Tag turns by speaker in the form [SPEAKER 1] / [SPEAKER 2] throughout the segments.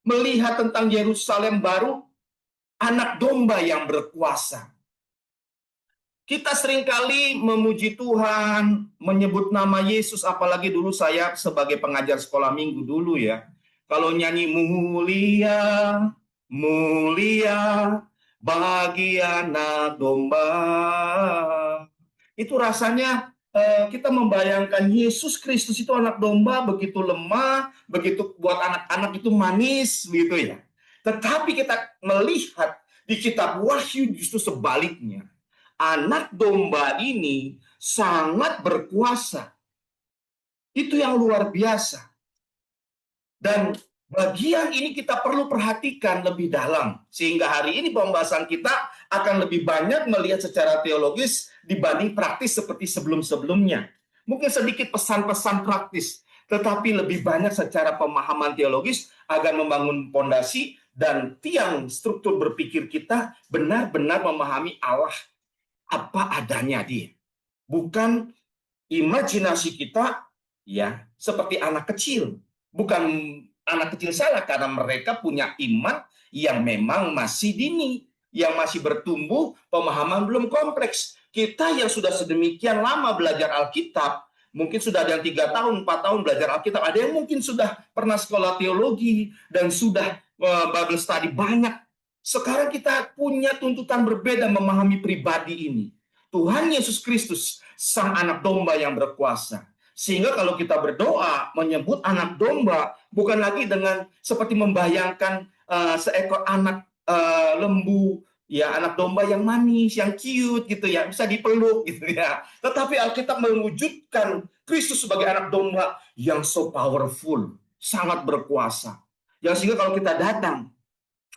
[SPEAKER 1] melihat tentang Yerusalem baru, anak domba yang berkuasa. Kita seringkali memuji Tuhan, menyebut nama Yesus, apalagi dulu saya sebagai pengajar sekolah minggu dulu ya. Kalau nyanyi mulia, mulia, bagi anak domba. Itu rasanya kita membayangkan Yesus Kristus itu anak domba, begitu lemah, begitu buat anak-anak itu manis, gitu ya. Tetapi kita melihat di kitab Wahyu justru sebaliknya. Anak domba ini sangat berkuasa. Itu yang luar biasa. Dan bagian ini kita perlu perhatikan lebih dalam. Sehingga hari ini pembahasan kita akan lebih banyak melihat secara teologis dibanding praktis seperti sebelum-sebelumnya. Mungkin sedikit pesan-pesan praktis, tetapi lebih banyak secara pemahaman teologis agar membangun fondasi dan tiang struktur berpikir kita benar-benar memahami Allah apa adanya dia. Bukan imajinasi kita ya seperti anak kecil. Bukan anak kecil salah karena mereka punya iman yang memang masih dini, yang masih bertumbuh, pemahaman belum kompleks. Kita yang sudah sedemikian lama belajar Alkitab, mungkin sudah ada yang 3 tahun, 4 tahun belajar Alkitab, ada yang mungkin sudah pernah sekolah teologi dan sudah Bible study banyak. Sekarang kita punya tuntutan berbeda memahami pribadi ini. Tuhan Yesus Kristus, sang anak domba yang berkuasa. Sehingga kalau kita berdoa, menyebut anak domba, bukan lagi dengan seperti membayangkan seekor anak lembu, ya anak domba yang manis, yang cute gitu ya, bisa dipeluk gitu ya. Tetapi Alkitab mewujudkan Kristus sebagai anak domba yang so powerful, sangat berkuasa. Yang sehingga kalau kita datang,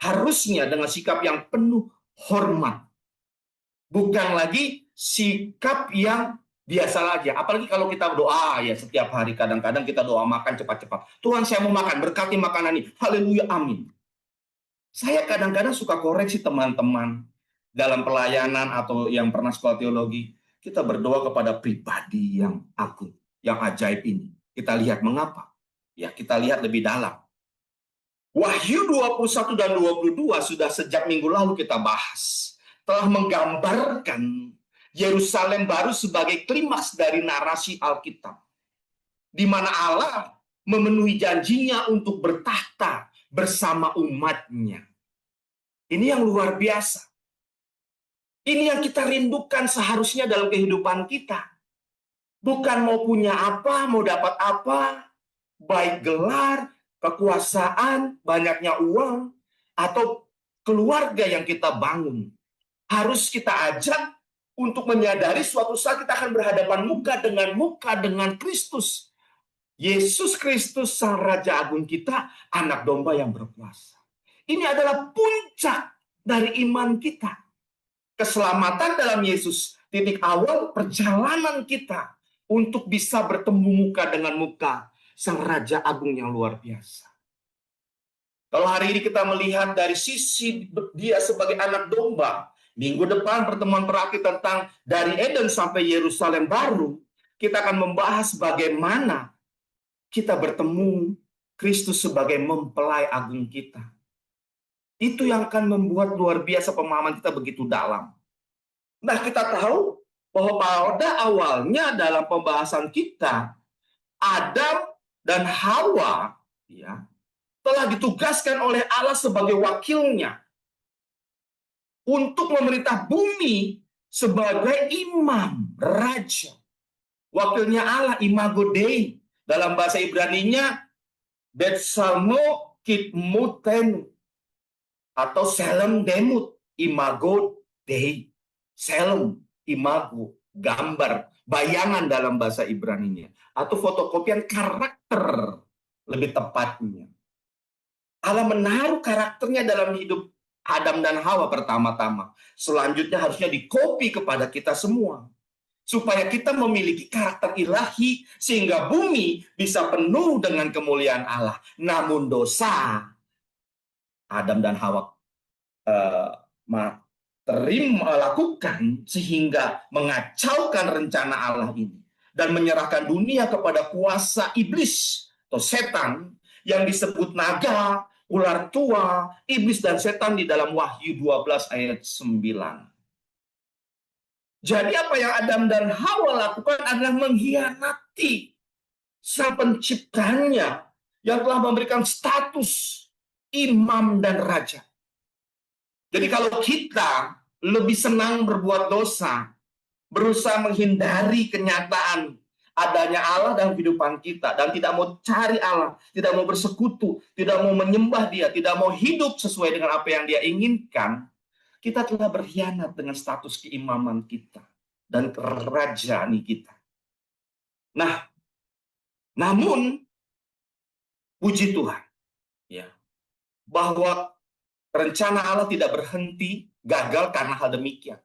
[SPEAKER 1] harusnya dengan sikap yang penuh hormat. Bukan lagi sikap yang biasa saja. Apalagi kalau kita berdoa ya setiap hari. Kadang-kadang kita doa makan cepat-cepat. Tuhan saya mau makan, berkati makanan ini. Haleluya, amin. Saya kadang-kadang suka koreksi teman-teman dalam pelayanan atau yang pernah sekolah teologi. Kita berdoa kepada pribadi yang agung, yang ajaib ini. Kita lihat mengapa. Ya, kita lihat lebih dalam. Wahyu 21 dan 22 sudah sejak minggu lalu kita bahas. Telah menggambarkan Yerusalem baru sebagai klimaks dari narasi Alkitab. Di mana Allah memenuhi janjinya untuk bertahta bersama umatnya. Ini yang luar biasa. Ini yang kita rindukan seharusnya dalam kehidupan kita. Bukan mau punya apa, mau dapat apa, baik gelar, kekuasaan, banyaknya uang, atau keluarga yang kita bangun. Harus kita ajak untuk menyadari suatu saat kita akan berhadapan muka dengan Kristus. Yesus Kristus, Sang Raja Agung kita, anak domba yang berkuasa. Ini adalah puncak dari iman kita. Keselamatan dalam Yesus, titik awal perjalanan kita untuk bisa bertemu muka dengan muka Sang Raja Agung yang luar biasa. Kalau hari ini kita melihat dari sisi dia sebagai anak domba, minggu depan pertemuan terakhir tentang dari Eden sampai Yerusalem baru, kita akan membahas bagaimana kita bertemu Kristus sebagai mempelai agung kita. Itu yang akan membuat luar biasa pemahaman kita begitu dalam. Nah, kita tahu bahwa pada awalnya dalam pembahasan kita, Adam dan Hawa ya, telah ditugaskan oleh Allah sebagai wakilnya untuk memerintah bumi sebagai imam, raja. Wakilnya Allah, imago Dei. Dalam bahasa Ibraninya, Betsalmo Kitmutenu, atau Selem Demut, imago Dei. Selem, imago, gambar, bayangan dalam bahasa Ibraninya. Atau fotokopian karakter, lebih tepatnya. Allah menaruh karakternya dalam hidup Adam dan Hawa pertama-tama. Selanjutnya harusnya dikopi kepada kita semua. Supaya kita memiliki karakter ilahi, sehingga bumi bisa penuh dengan kemuliaan Allah. Namun dosa Adam dan Hawa lakukan sehingga mengacaukan rencana Allah ini. Dan menyerahkan dunia kepada kuasa iblis atau setan yang disebut naga ular tua, iblis dan setan di dalam Wahyu 12 ayat 9. Jadi apa yang Adam dan Hawa lakukan adalah mengkhianati Sang Penciptanya yang telah memberikan status imam dan raja. Jadi kalau kita lebih senang berbuat dosa, berusaha menghindari kenyataan adanya Allah dalam kehidupan kita, dan tidak mau cari Allah, tidak mau bersekutu, tidak mau menyembah Dia, tidak mau hidup sesuai dengan apa yang Dia inginkan, kita telah berkhianat dengan status keimaman kita dan kerajaan kita. Nah, namun puji Tuhan, ya, bahwa rencana Allah tidak berhenti gagal karena hal demikian.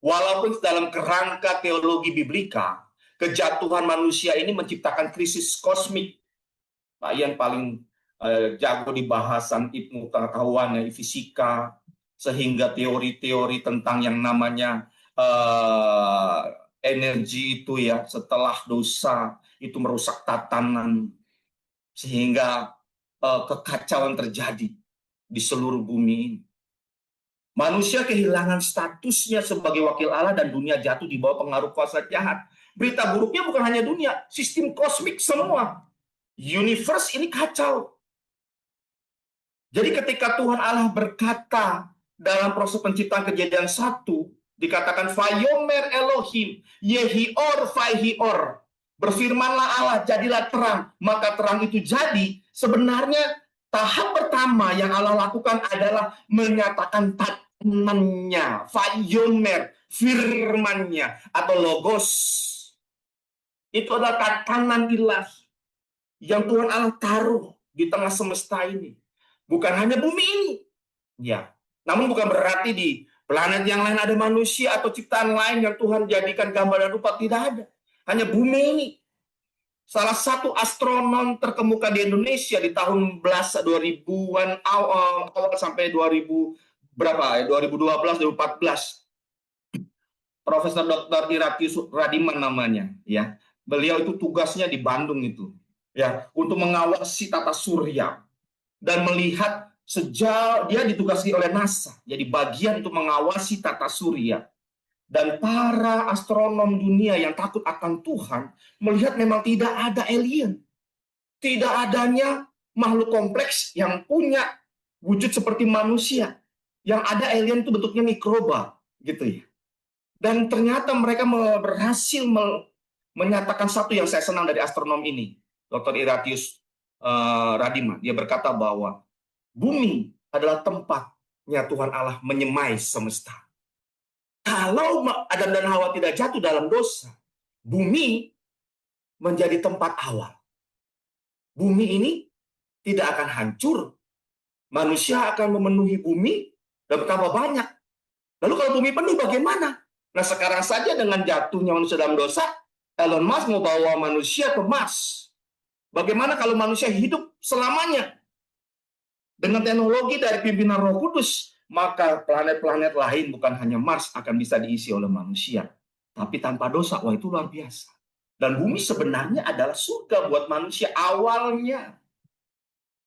[SPEAKER 1] Walaupun dalam kerangka teologi biblika, kejatuhan manusia ini menciptakan krisis kosmik. Pak Ian paling jago di bahasan ilmu pengetahuan, fisika, sehingga teori-teori tentang yang namanya energi itu ya, setelah dosa itu merusak tatanan, sehingga kekacauan terjadi di seluruh bumi ini. Manusia kehilangan statusnya sebagai wakil Allah dan dunia jatuh di bawah pengaruh kuasa jahat. Berita buruknya bukan hanya dunia, sistem kosmik semua. Universe ini kacau. Jadi ketika Tuhan Allah berkata dalam proses penciptaan Kejadian 1, dikatakan Vayomer Elohim, Yehior Vaihior. Berfirmanlah Allah, jadilah terang, maka terang itu jadi. Sebenarnya tahap pertama yang Allah lakukan adalah menyatakan tatanannya, Vayomer, firmannya, atau logos. Itu adalah tatanan ilahi yang Tuhan Allah taruh di tengah semesta ini. Bukan hanya bumi ini. Ya. Namun bukan berarti di planet yang lain ada manusia atau ciptaan lain yang Tuhan jadikan gambar dan rupa. Tidak ada. Hanya bumi ini. Salah satu astronom terkemuka di Indonesia di tahun 2000-an awal sampai 2000 berapa ya? 2012, 2014. Profesor Dr. Iraktius Radiman namanya, ya. Beliau itu tugasnya di Bandung itu, ya, untuk mengawasi tata surya dan melihat sejauh dia ditugasi oleh NASA, jadi bagian untuk mengawasi tata surya. Dan para astronom dunia yang takut akan Tuhan melihat memang tidak ada alien, tidak adanya makhluk kompleks yang punya wujud seperti manusia. Yang ada alien itu bentuknya mikroba, gitu ya. Dan ternyata mereka berhasil menyatakan satu yang saya senang dari astronom ini, Dr. Iraktius Radiman. Dia berkata bahwa bumi adalah tempatnya Tuhan Allah menyemai semesta. Kalau Adam dan Hawa tidak jatuh dalam dosa, bumi menjadi tempat awal. Bumi ini tidak akan hancur. Manusia akan memenuhi bumi dan bertambah banyak. Lalu kalau bumi penuh bagaimana? Nah, sekarang saja dengan jatuhnya manusia dalam dosa, Elon Musk mau bawa manusia ke Mars. Bagaimana kalau manusia hidup selamanya? Dengan teknologi dari pimpinan Roh Kudus, maka planet-planet lain bukan hanya Mars akan bisa diisi oleh manusia. Tapi tanpa dosa, wah itu luar biasa. Dan bumi sebenarnya adalah surga buat manusia awalnya.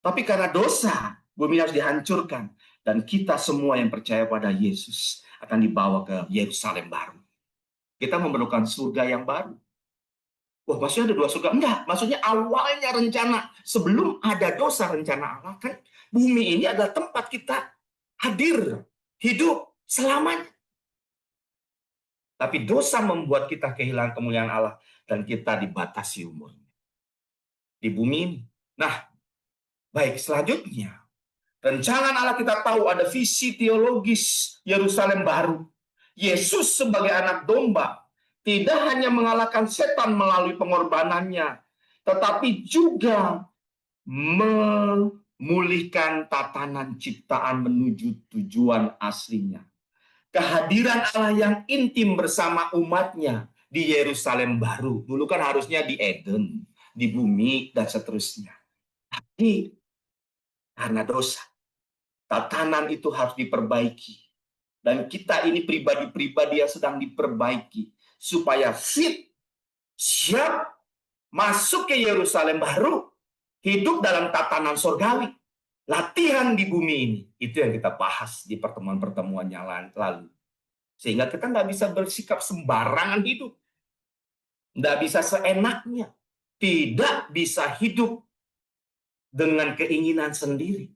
[SPEAKER 1] Tapi karena dosa, bumi harus dihancurkan. Dan kita semua yang percaya pada Yesus akan dibawa ke Yerusalem baru. Kita memerlukan surga yang baru. Wah, maksudnya ada dua surga? Enggak, maksudnya awalnya rencana. Sebelum ada dosa, rencana Allah kan bumi ini adalah tempat kita hadir, hidup selamanya. Tapi dosa membuat kita kehilangan kemuliaan Allah dan kita dibatasi umurnya di bumi ini. Nah, baik, selanjutnya rencana Allah kita tahu ada visi teologis Yerusalem baru. Yesus sebagai anak domba tidak hanya mengalahkan setan melalui pengorbanannya, tetapi juga memulihkan tatanan ciptaan menuju tujuan aslinya. Kehadiran Allah yang intim bersama umatnya di Yerusalem baru. Dulu kan harusnya di Eden, di bumi, dan seterusnya. Tapi karena dosa, tatanan itu harus diperbaiki. Dan kita ini pribadi-pribadi yang sedang diperbaiki. Supaya fit, siap, masuk ke Yerusalem baru, hidup dalam tatanan surgawi. latihan di bumi ini. Itu yang kita bahas di pertemuan-pertemuan yang lalu. Sehingga kita nggak bisa bersikap sembarangan hidup. Nggak bisa seenaknya. Tidak bisa hidup dengan keinginan sendiri.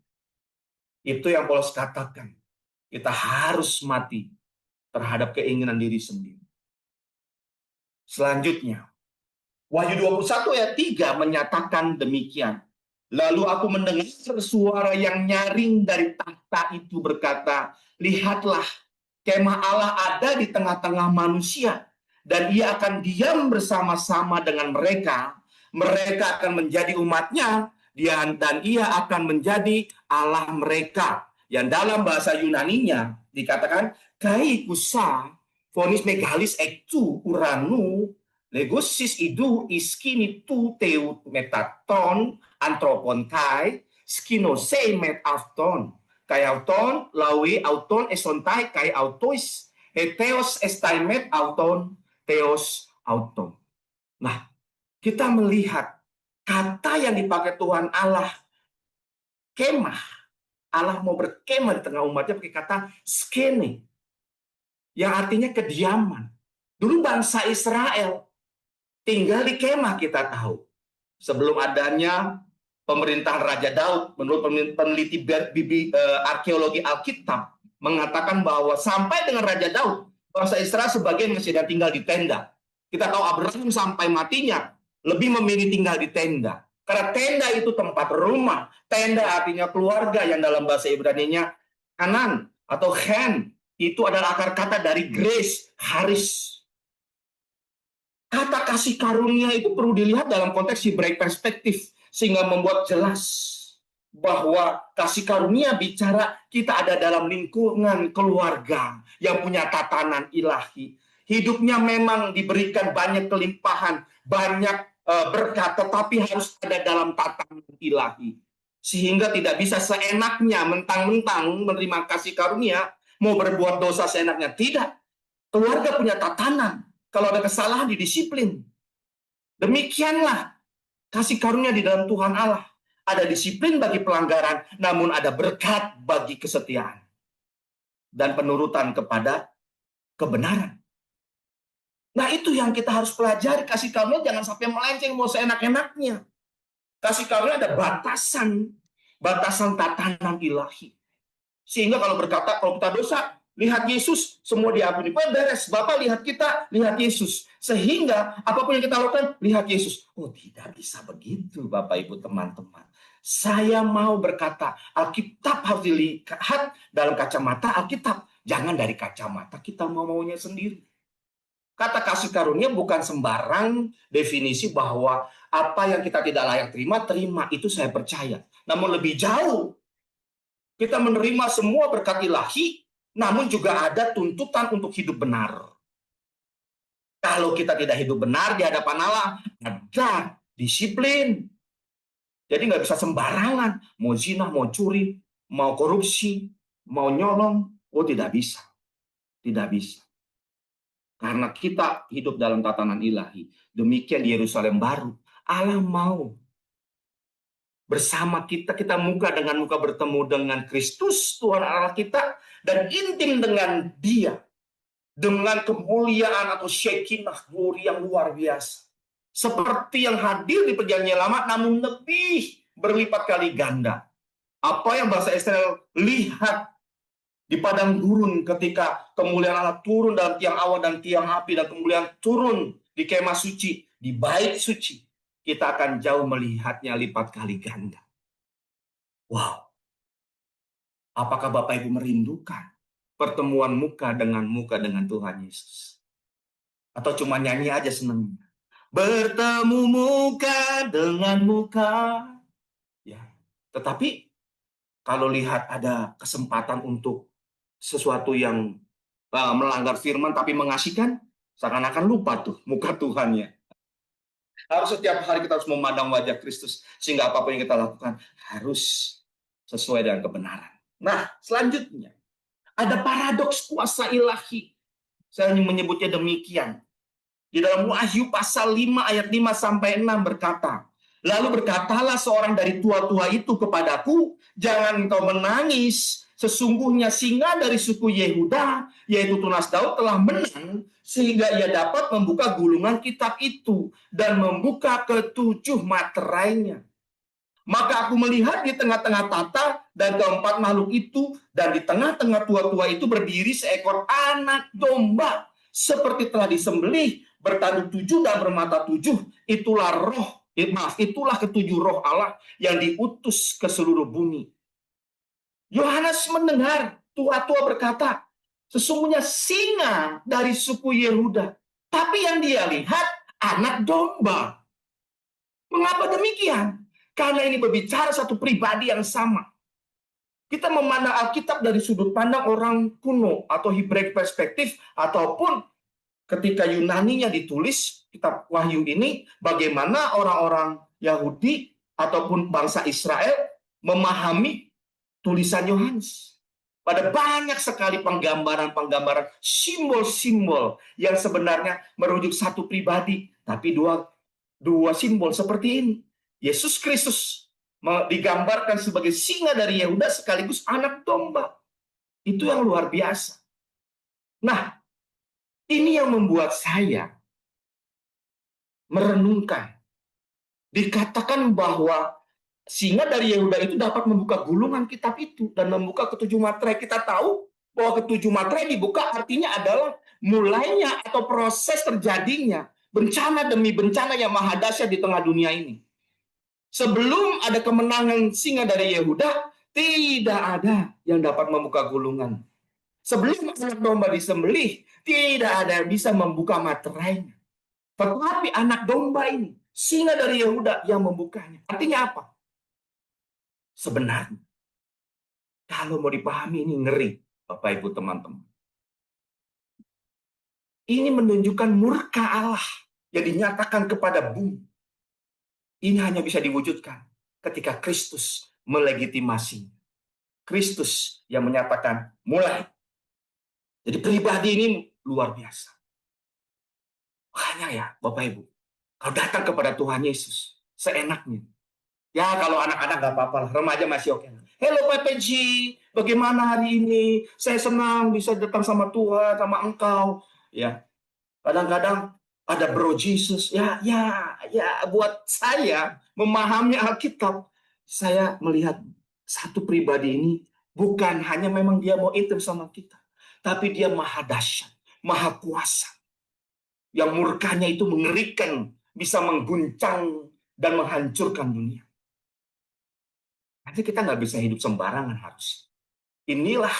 [SPEAKER 1] Itu yang Paulus katakan. Kita harus mati terhadap keinginan diri sendiri. Selanjutnya, Wahyu 21 ayat 3 menyatakan demikian. Lalu aku mendengar suara yang nyaring dari tahta itu berkata, lihatlah, kemah Allah ada di tengah-tengah manusia, dan ia akan diam bersama-sama dengan mereka. Mereka akan menjadi umatnya, dan ia akan menjadi Allah mereka. Yang dalam bahasa Yunaninya dikatakan, kai kusa, fonis megalis ektu uranu, legosis idu iskini tu teu metaton antropon kai skinose met afton kai auton lawi auton esontai kai autois heteos estaimet auton theos auton. Nah, kita melihat kata yang dipakai Tuhan Allah, kemah. Allah mau berkemah di tengah umatnya pakai kata skene, yang artinya kediaman. Dulu bangsa Israel tinggal di kemah, kita tahu. Sebelum adanya pemerintahan Raja Daud, menurut peneliti arkeologi Alkitab, mengatakan bahwa sampai dengan Raja Daud, bangsa Israel sebagian masih ada tinggal di tenda. Kita tahu Abraham sampai matinya lebih memilih tinggal di tenda. Karena tenda itu tempat rumah. Tenda artinya keluarga, yang dalam bahasa Ibrani-nya Hanan atau Hen. Itu adalah akar kata dari grace, haris. Kata kasih karunia itu perlu dilihat dalam konteks Hebraic perspektif, sehingga membuat jelas bahwa kasih karunia bicara kita ada dalam lingkungan keluarga yang punya tatanan ilahi. Hidupnya memang diberikan banyak kelimpahan, banyak berkat, tetapi harus ada dalam tatanan ilahi. Sehingga tidak bisa seenaknya mentang-mentang menerima kasih karunia, mau berbuat dosa seenaknya. Tidak. Keluarga punya tatanan. Kalau ada kesalahan, didisiplin. Demikianlah kasih karunia di dalam Tuhan Allah. Ada disiplin bagi pelanggaran, namun ada berkat bagi kesetiaan. Dan penurutan kepada kebenaran. Nah, itu yang kita harus pelajari. Kasih karunia jangan sampai melenceng, mau seenak-enaknya. Kasih karunia ada batasan. Batasan tatanan ilahi. Sehingga kalau berkata, kalau kita dosa, lihat Yesus, semua diampuni. Beres, Bapak lihat kita, lihat Yesus. Sehingga apapun yang kita lakukan, lihat Yesus. Oh, tidak bisa begitu, Bapak, Ibu, teman-teman. Saya mau berkata, Alkitab harus dilihat dalam kacamata Alkitab. Jangan dari kacamata kita mau-maunya sendiri. Kata kasih karunia bukan sembarang definisi bahwa apa yang kita tidak layak terima, itu saya percaya. Namun lebih jauh, kita menerima semua berkat ilahi, namun juga ada tuntutan untuk hidup benar. Kalau kita tidak hidup benar di hadapan Allah, ada disiplin. Jadi nggak bisa sembarangan. Mau zina, mau curi, mau korupsi, mau nyolong. Oh, tidak bisa. Tidak bisa. Karena kita hidup dalam tatanan ilahi. Demikian di Yerusalem baru. Allah mau bersama kita muka dengan muka bertemu dengan Kristus, Tuhan Allah kita, dan intim dengan Dia, dengan kemuliaan atau Shekinah, glory yang luar biasa. Seperti yang hadir di perjanjian lama, namun lebih berlipat kali ganda. Apa yang bahasa Israel lihat di padang gurun ketika kemuliaan Allah turun dalam tiang awan dan tiang api, dan kemuliaan turun di kemah suci, di bait suci, kita akan jauh melihatnya lipat kali ganda. Wow. Apakah Bapak Ibu merindukan pertemuan muka dengan Tuhan Yesus? Atau cuma nyanyi aja seneng? Bertemu muka dengan muka. Ya. Tetapi kalau lihat ada kesempatan untuk sesuatu yang melanggar firman tapi mengasihkan, seakan-akan lupa tuh muka Tuhannya. Harus setiap hari kita harus memandang wajah Kristus, sehingga apapun yang kita lakukan harus sesuai dengan kebenaran. Nah, selanjutnya ada paradoks kuasa ilahi. Saya menyebutnya demikian. Di dalam Wahyu pasal 5 ayat 5 sampai 6 berkata, Lalu berkatalah seorang dari tua-tua itu kepadaku, jangan engkau menangis. Sesungguhnya singa dari suku Yehuda, yaitu tunas Daud, telah menang sehingga ia dapat membuka gulungan kitab itu dan membuka ketujuh materainya. Maka aku melihat di tengah-tengah tata dan keempat makhluk itu, dan di tengah-tengah tua-tua itu berdiri seekor anak domba, seperti telah disembelih, bertanduk tujuh dan bermata tujuh. Itulah ketujuh roh Allah yang diutus ke seluruh bumi. Yohanes mendengar tua-tua berkata, sesungguhnya singa dari suku Yehuda. Tapi yang dia lihat anak domba. Mengapa demikian? Karena ini berbicara satu pribadi yang sama. Kita memandang Alkitab dari sudut pandang orang kuno atau Hebraic perspektif, ataupun ketika Yunaninya ditulis kitab Wahyu ini, bagaimana orang-orang Yahudi ataupun bangsa Israel memahami tulisan Yohanes. Pada banyak sekali penggambaran-penggambaran, simbol-simbol yang sebenarnya merujuk satu pribadi, tapi dua simbol seperti ini. Yesus Kristus digambarkan sebagai singa dari Yehuda sekaligus anak domba. Itu yang luar biasa. Nah, ini yang membuat saya merenungkan. Dikatakan bahwa singa dari Yehuda itu dapat membuka gulungan kitab itu dan membuka ketujuh materai. Kita tahu bahwa ketujuh materai dibuka artinya adalah mulainya atau proses terjadinya bencana demi bencana yang maha dahsyat di tengah dunia ini. Sebelum ada kemenangan singa dari Yehuda, tidak ada yang dapat membuka gulungan. Sebelum anak domba disembelih, tidak ada yang bisa membuka materainya. Tetapi anak domba ini, singa dari Yehuda yang membukanya. Artinya apa? Sebenarnya, kalau mau dipahami ini ngeri, Bapak Ibu teman-teman. Ini menunjukkan murka Allah yang dinyatakan kepada bumi. Ini hanya bisa diwujudkan ketika Kristus melegitimasi. Kristus yang menyatakan mulai. Jadi pribadi ini luar biasa. Makanya ya Bapak Ibu, kalau datang kepada Tuhan Yesus, seenaknya. Ya kalau anak-anak nggak apa-apa lah, remaja masih oke. Hello PPG, bagaimana hari ini? Saya senang bisa datang sama Tuhan, sama Engkau. Ya, kadang-kadang ada Bro Jesus. Ya, buat saya memahami Alkitab, saya melihat satu pribadi ini bukan hanya memang dia mau intim sama kita, tapi dia maha dahsyat, maha kuasa. Yang murkanya itu mengerikan, bisa mengguncang dan menghancurkan dunia. Nanti kita nggak bisa hidup sembarangan harus. Inilah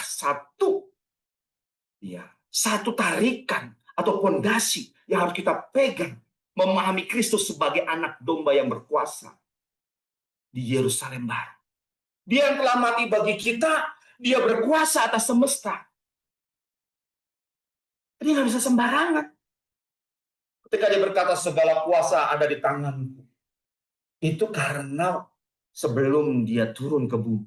[SPEAKER 1] satu tarikan atau fondasi yang harus kita pegang, memahami Kristus sebagai anak domba yang berkuasa di Yerusalem baru. Dia yang telah mati bagi kita, dia berkuasa atas semesta. Ini nggak bisa sembarangan. Ketika dia berkata segala kuasa ada di tanganku, itu karena sebelum dia turun ke bumi,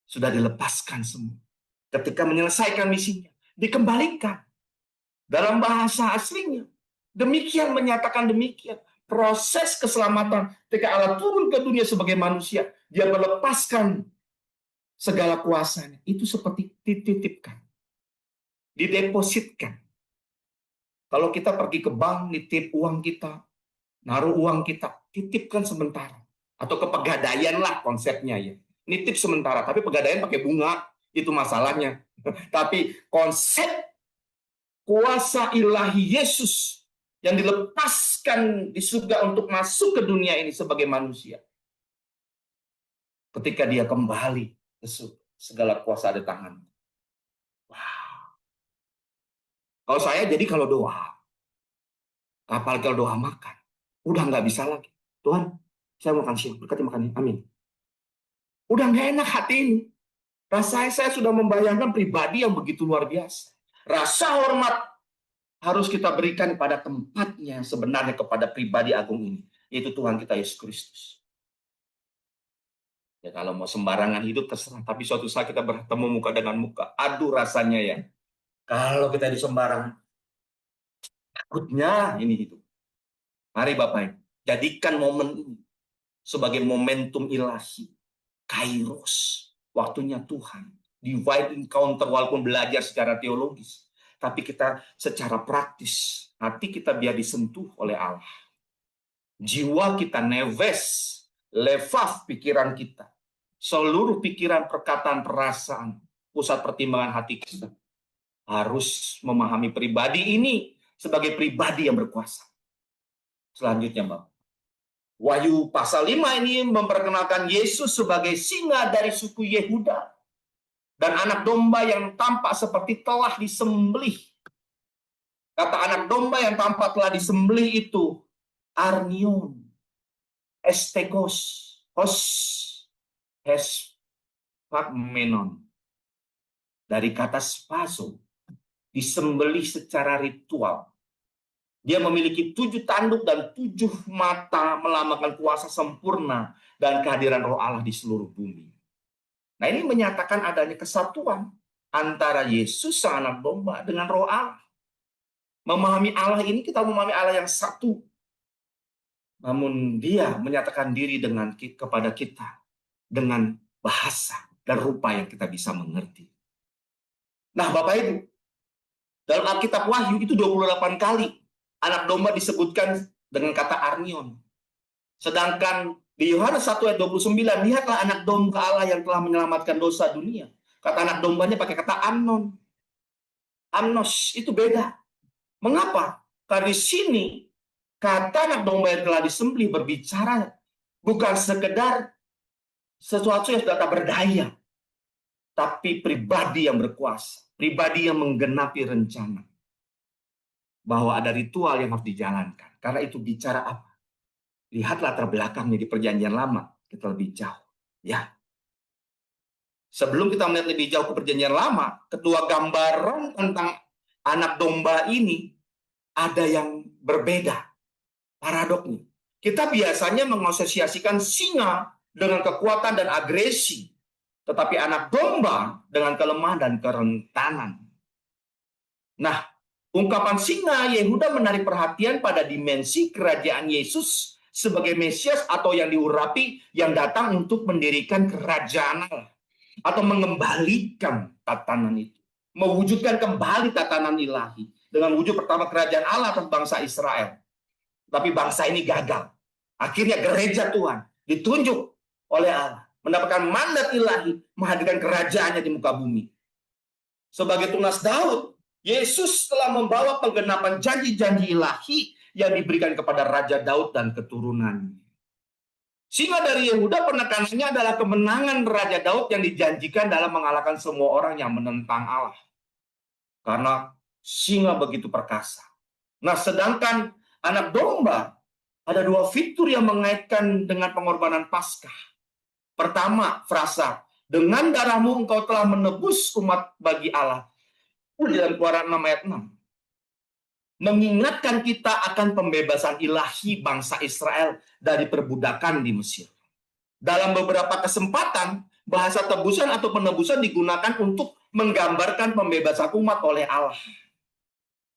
[SPEAKER 1] sudah dilepaskan semua. Ketika menyelesaikan misinya, dikembalikan. Dalam bahasa aslinya, demikian menyatakan demikian. Proses keselamatan ketika Allah turun ke dunia sebagai manusia, dia melepaskan segala kuasanya. Itu seperti dititipkan, didepositkan. Kalau kita pergi ke bank, nitip uang kita, naruh uang kita, titipkan sementara. Atau ke pegadaian lah konsepnya ya. Nitip sementara, tapi pegadaian pakai bunga, itu masalahnya. Tapi konsep kuasa ilahi Yesus yang dilepaskan di surga untuk masuk ke dunia ini sebagai manusia. Ketika dia kembali ke surga, segala kuasa ada tangan. Wow. Kalau saya jadi kalau doa, apalagi kalau doa makan, udah nggak bisa lagi. Tuhan, saya makan siang, berkati makan ini. Amin. Udah nggak enak hati ini. Rasanya saya sudah membayangkan pribadi yang begitu luar biasa. Rasa hormat harus kita berikan pada tempatnya yang sebenarnya kepada pribadi agung ini, yaitu Tuhan kita Yesus Kristus. Ya kalau mau sembarangan hidup terserah, tapi suatu saat kita bertemu muka dengan muka, aduh rasanya ya. Kalau kita di sembarangan, takutnya ini hidup. Mari Bapak, jadikan momen ini sebagai momentum ilahi, kairos, waktunya Tuhan, divine encounter, walaupun belajar secara teologis, tapi kita secara praktis, hati kita biar disentuh oleh Allah. Jiwa kita, neves, levaf pikiran kita, seluruh pikiran, perkataan, perasaan, pusat pertimbangan hati kita, harus memahami pribadi ini sebagai pribadi yang berkuasa. Selanjutnya, Bapak. Wahyu pasal 5 ini memperkenalkan Yesus sebagai singa dari suku Yehuda dan anak domba yang tampak seperti telah disembelih. Kata anak domba yang tampak telah disembelih itu arnion, estekos, hos, hespagmenon. Dari kata spaso, disembelih secara ritual. Dia memiliki 7 tanduk dan 7 mata, melambangkan kuasa sempurna dan kehadiran Roh Allah di seluruh bumi. Nah, ini menyatakan adanya kesatuan antara Yesus sang anak domba dengan Roh Allah. Memahami Allah ini, kita memahami Allah yang satu. Namun dia menyatakan diri kepada kita dengan bahasa dan rupa yang kita bisa mengerti. Nah, Bapak Ibu, dalam Alkitab Wahyu itu 28 kali anak domba disebutkan dengan kata arnion. Sedangkan di Yohanes 1 ayat 29, lihatlah anak domba Allah yang telah menyelamatkan dosa dunia. Kata anak dombanya pakai kata amnon. Amnos, itu beda. Mengapa? Karena di sini, kata anak domba yang telah disembelih berbicara bukan sekedar sesuatu yang sudah tak berdaya, tapi pribadi yang berkuasa, pribadi yang menggenapi rencana. Bahwa ada ritual yang harus dijalankan. Karena itu bicara apa? Lihat latar belakangnya di perjanjian lama. Kita lebih jauh. Ya. Sebelum kita melihat lebih jauh ke perjanjian lama, kedua gambaran tentang anak domba ini ada yang berbeda. Paradoknya. Kita biasanya mengasosiasikan singa dengan kekuatan dan agresi. Tetapi anak domba dengan kelemahan dan kerentanan. Nah, ungkapan singa Yehuda menarik perhatian pada dimensi kerajaan Yesus sebagai Mesias atau yang diurapi yang datang untuk mendirikan kerajaan Allah atau mengembalikan tatanan itu, mewujudkan kembali tatanan ilahi dengan wujud pertama kerajaan Allah atas bangsa Israel. Tapi bangsa ini gagal. Akhirnya gereja Tuhan ditunjuk oleh Allah mendapatkan mandat ilahi menghadirkan kerajaannya di muka bumi. Sebagai tunas Daud, Yesus telah membawa penggenapan janji-janji ilahi yang diberikan kepada Raja Daud dan keturunannya. Singa dari Yehuda penekanannya adalah kemenangan Raja Daud yang dijanjikan dalam mengalahkan semua orang yang menentang Allah. Karena singa begitu perkasa. Nah, sedangkan anak domba ada 2 fitur yang mengaitkan dengan pengorbanan Paskah. Pertama, frasa, dengan darahmu engkau telah menebus umat bagi Allah. Di dalam Keluaran 6 ayat 6. Mengingatkan kita akan pembebasan ilahi bangsa Israel dari perbudakan di Mesir. Dalam beberapa kesempatan, bahasa tebusan atau penebusan digunakan untuk menggambarkan pembebasan umat oleh Allah.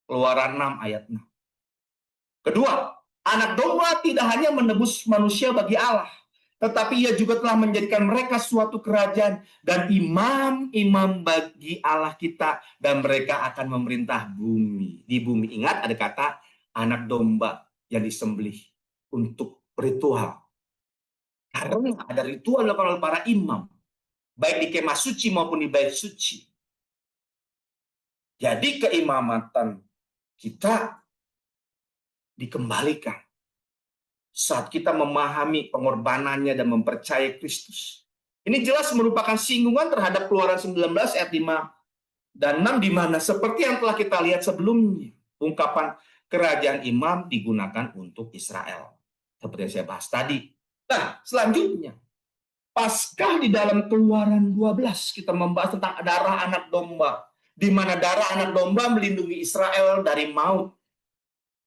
[SPEAKER 1] Keluaran 6 ayat 6. Kedua, anak domba tidak hanya menebus manusia bagi Allah, tetapi ia juga telah menjadikan mereka suatu kerajaan dan imam-imam bagi Allah kita, dan mereka akan memerintah bumi. Di bumi, ingat ada kata anak domba yang disembelih untuk ritual. Karena ada ritual dilakukan oleh para imam, baik di kemah suci maupun di bait suci. Jadi keimamatan kita dikembalikan saat kita memahami pengorbanannya dan mempercayai Kristus. Ini jelas merupakan singgungan terhadap Keluaran 19 ayat 5 dan 6, di mana seperti yang telah kita lihat sebelumnya, ungkapan kerajaan imam digunakan untuk Israel. Seperti yang saya bahas tadi. Nah, selanjutnya, Paskah di dalam Keluaran 12, kita membahas tentang darah anak domba, di mana darah anak domba melindungi Israel dari maut.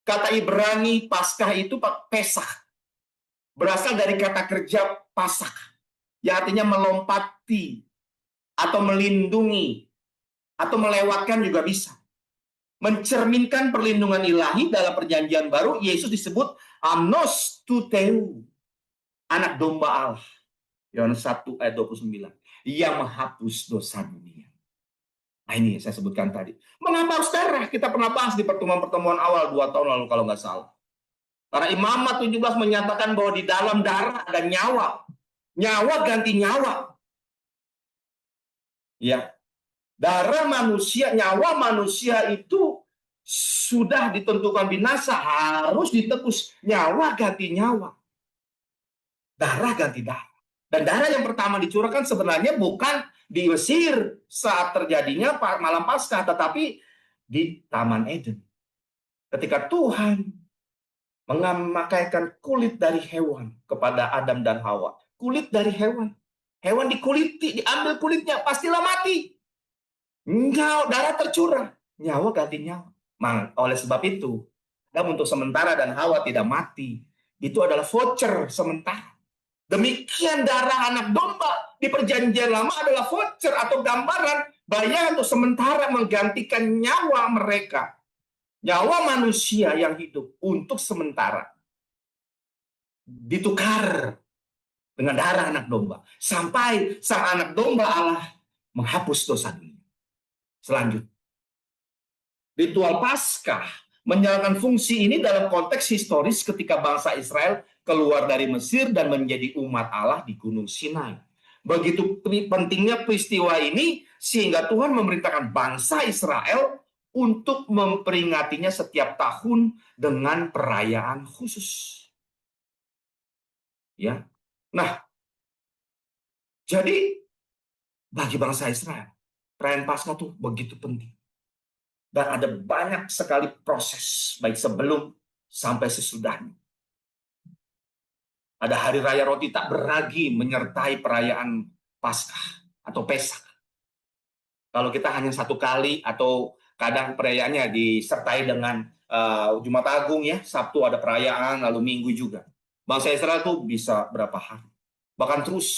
[SPEAKER 1] Kata Ibrani Paskah itu Pesach, berasal dari kata kerja pasak, yang artinya melompati, atau melindungi, atau melewatkan juga bisa. Mencerminkan perlindungan ilahi dalam perjanjian baru, Yesus disebut amnos tuteu. anak domba Allah. Yohanes 1 ayat 29. Yang menghapus dosa dunia. Nah ini saya sebutkan tadi. Mengapa harus darah? Kita pernah bahas di pertemuan-pertemuan awal 2 tahun lalu kalau nggak salah. Karena Imamat 17 menyatakan bahwa di dalam darah ada nyawa. Nyawa ganti nyawa. Ya, darah manusia, nyawa manusia itu sudah ditentukan binasa, harus ditebus. Nyawa ganti nyawa. Darah ganti darah. Dan darah yang pertama dicurahkan sebenarnya bukan di Mesir saat terjadinya malam Paskah, tetapi di Taman Eden. Ketika Tuhan memakaikan kulit dari hewan kepada Adam dan Hawa. Kulit dari hewan. Hewan dikuliti, diambil kulitnya, pastilah mati. Nyawa, darah tercurah. Nyawa ganti nyawa. Oleh sebab itu, Adam untuk sementara dan Hawa tidak mati. Itu adalah voucher sementara. Demikian darah anak domba di perjanjian lama adalah voucher atau gambaran bayaran untuk sementara menggantikan nyawa mereka. Nyawa manusia yang hidup untuk sementara. Ditukar dengan darah anak domba. Sampai sang anak domba Allah menghapus dosa dunia. Selanjutnya. Ritual Paskah menjalankan fungsi ini dalam konteks historis ketika bangsa Israel keluar dari Mesir dan menjadi umat Allah di Gunung Sinai. Begitu pentingnya peristiwa ini sehingga Tuhan memerintahkan bangsa Israel untuk memperingatinya setiap tahun dengan perayaan khusus. Ya. Nah, jadi bagi bangsa Israel, perayaan Paskah itu begitu penting. Dan ada banyak sekali proses baik sebelum sampai sesudahnya. Ada hari raya roti tak beragi menyertai perayaan Paskah atau Pesak. Kalau kita hanya satu kali atau kadang perayaannya disertai dengan Jumat Agung ya, Sabtu ada perayaan, lalu Minggu juga. Bangsa Israel tuh bisa berapa hari. Bahkan terus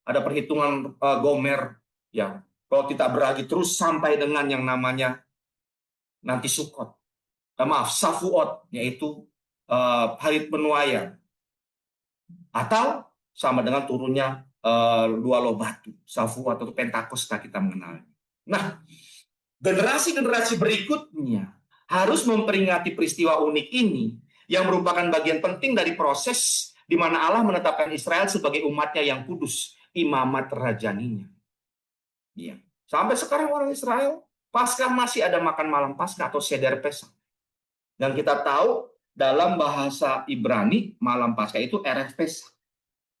[SPEAKER 1] ada perhitungan Gomer ya. Kalau kita beragi terus sampai dengan yang namanya nanti Sukot. Safuot, yaitu hari penuaian. Atau sama dengan turunnya dua loh batu, Safuot atau Pentakosta kita mengenal. Nah, generasi-generasi berikutnya harus memperingati peristiwa unik ini yang merupakan bagian penting dari proses di mana Allah menetapkan Israel sebagai umatnya yang kudus, imamat rajaninya. Ya. Sampai sekarang orang Israel, Paskah masih ada makan malam Paskah atau Seder Pesach. Dan kita tahu dalam bahasa Ibrani, malam Paskah itu Erev Pesach.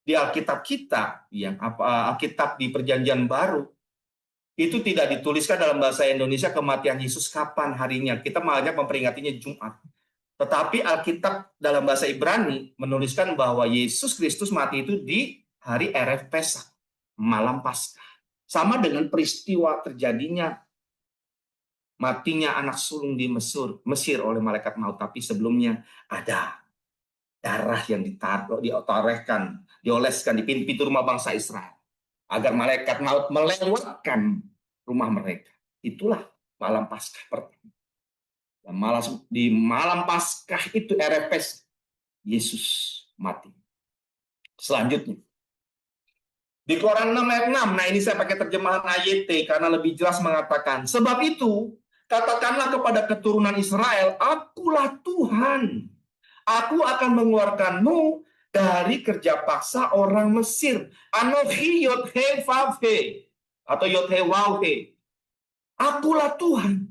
[SPEAKER 1] Di Alkitab kita, yang Alkitab di Perjanjian Baru, itu tidak dituliskan dalam bahasa Indonesia kematian Yesus kapan harinya. Kita malah memperingatinya Jumat. Tetapi Alkitab dalam bahasa Ibrani menuliskan bahwa Yesus Kristus mati itu di hari Erev Pesach, malam Paskah. Sama dengan peristiwa terjadinya matinya anak sulung di Mesir oleh malaikat maut. Tapi sebelumnya ada darah yang dioleskan di pintu rumah bangsa Israel. Agar malaikat maut melewatkan rumah mereka. Itulah malam Paskah pertama. Di malam Paskah itu Erepes, Yesus mati. Selanjutnya. Di Keluaran 6 ayat 6, nah ini saya pakai terjemahan AYT karena lebih jelas mengatakan, sebab itu katakanlah kepada keturunan Israel, akulah Tuhan. Aku akan mengeluarkanmu dari kerja paksa orang Mesir. Anochi yothe vavhe atau yothe wauhe. Akulah Tuhan.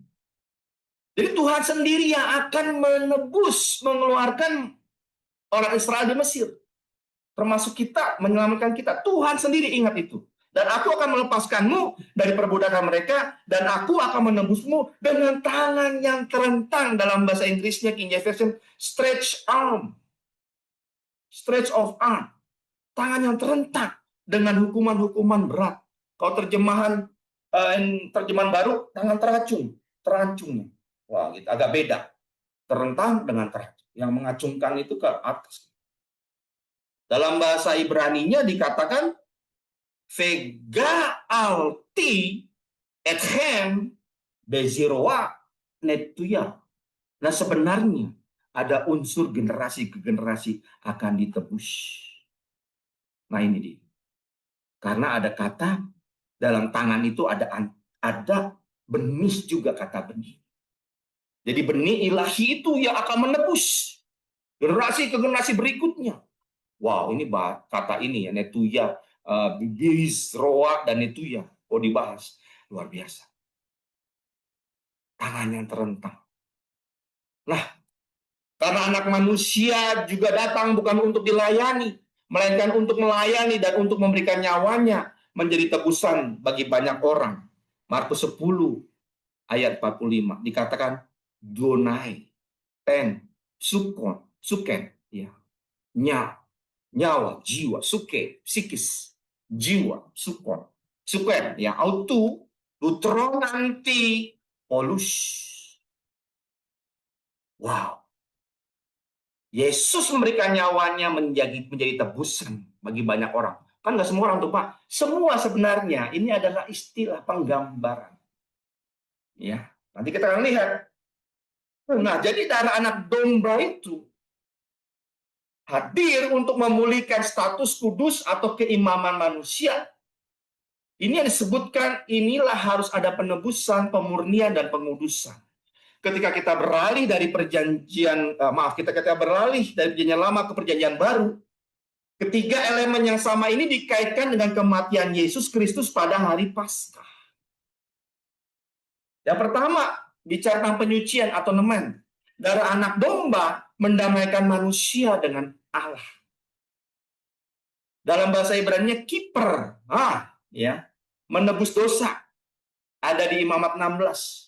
[SPEAKER 1] Jadi Tuhan sendiri yang akan menebus, mengeluarkan orang Israel di Mesir. Termasuk kita, menyelamatkan kita. Tuhan sendiri ingat itu. Dan aku akan melepaskanmu dari perbudakan mereka, dan aku akan menembusmu dengan tangan yang terentang. Dalam bahasa Inggrisnya, King James Version, stretch arm. Stretch of arm. Tangan yang terentang dengan hukuman-hukuman berat. Kalau terjemahan baru, tangan terancungnya. Wah, gitu. Agak beda. Terentang dengan teracung. Yang mengacungkan itu ke atas. Dalam bahasa Ibraninya dikatakan Vega alti ethem beziroa netuya. Nah sebenarnya ada unsur generasi ke generasi akan ditebus. Nah ini dia. Karena ada kata dalam tangan itu ada benih juga, kata benih. Jadi benih ilahi itu yang akan menebus generasi ke generasi berikutnya. Wow, ini kata ini ya, netuya, bibis, roa, dan netuya. Oh, dibahas. Luar biasa. Tangan yang terentang. Nah, karena anak manusia juga datang bukan untuk dilayani, melainkan untuk melayani dan untuk memberikan nyawanya menjadi tebusan bagi banyak orang. Markus 10 ayat 45 dikatakan donai, ten, suken, ya, nyawa, jiwa, suke, psikis, jiwa, suken, ya, autu, lutron, nanti, polus. Wow. Yesus memberikan nyawanya menjadi tebusan bagi banyak orang. Kan nggak semua orang tuh, Pak. Semua sebenarnya ini adalah istilah penggambaran. Ya, nanti kita akan lihat. Nah, jadi darah anak domba itu hadir untuk memulihkan status kudus atau keimaman manusia. Ini yang disebutkan, inilah harus ada penebusan, pemurnian, dan pengudusan. Ketika kita beralih dari kita beralih dari perjanjian lama ke perjanjian baru, ketiga elemen yang sama ini dikaitkan dengan kematian Yesus Kristus pada hari Paskah. Yang pertama, bicara tentang penyucian atau nemen. Darah anak domba mendamaikan manusia dengan Allah. Dalam bahasa Ibrani kiper, ya, menebus dosa. Ada di Imamat 16.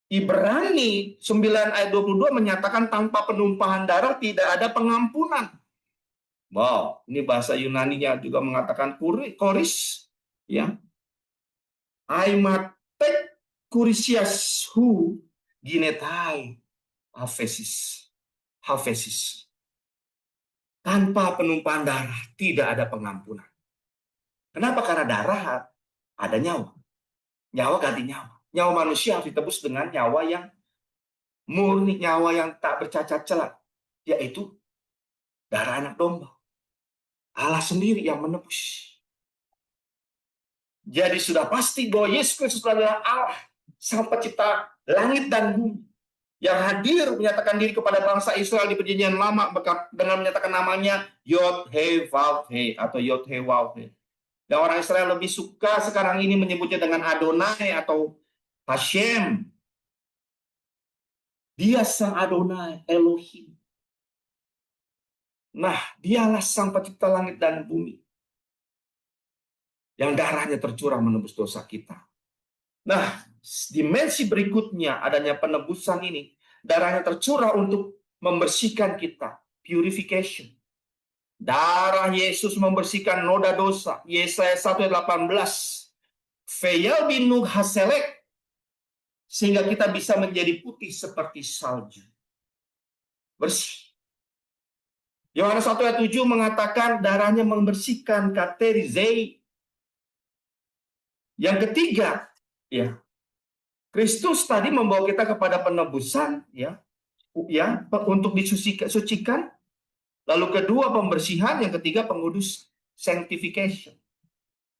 [SPEAKER 1] Ibrani 9 ayat 22 menyatakan tanpa penumpahan darah tidak ada pengampunan. Wow, ini bahasa Yunaninya juga mengatakan koris, ya. Aimatek kurisias hu ginetai hafesis. Tanpa penumpahan darah tidak ada pengampunan. Kenapa? Karena darah ada nyawa. Nyawa ganti nyawa. Nyawa manusia harus ditebus dengan nyawa yang murni, nyawa yang tak bercacat celah, yaitu darah anak domba. Allah sendiri yang menebus. Jadi sudah pasti bahwa Yesus Kristus adalah Allah, Sang Pencipta langit dan bumi, yang hadir menyatakan diri kepada bangsa Israel di perjanjian lama dengan menyatakan namanya Yod-He-Vav-He atau Yod-He-Vav-He. Dan orang Israel lebih suka sekarang ini menyebutnya dengan Adonai atau Hashem. Dia Sang Adonai, Elohim. Nah, dialah Sang Pencipta langit dan bumi, yang darahnya tercurah menebus dosa kita. Nah, dimensi berikutnya adanya penebusan ini, darahnya tercurah untuk membersihkan kita, purification. Darah Yesus membersihkan noda dosa. Yesaya 1 ayat 18. Feyal binug haselek, sehingga kita bisa menjadi putih seperti salju. Bersih. Yohanes 1 ayat 7 mengatakan darahnya membersihkan katerizei. Yang ketiga, ya, Kristus tadi membawa kita kepada penebusan, ya, untuk disucikan. Lalu kedua pembersihan, yang ketiga pengudus, sanctification.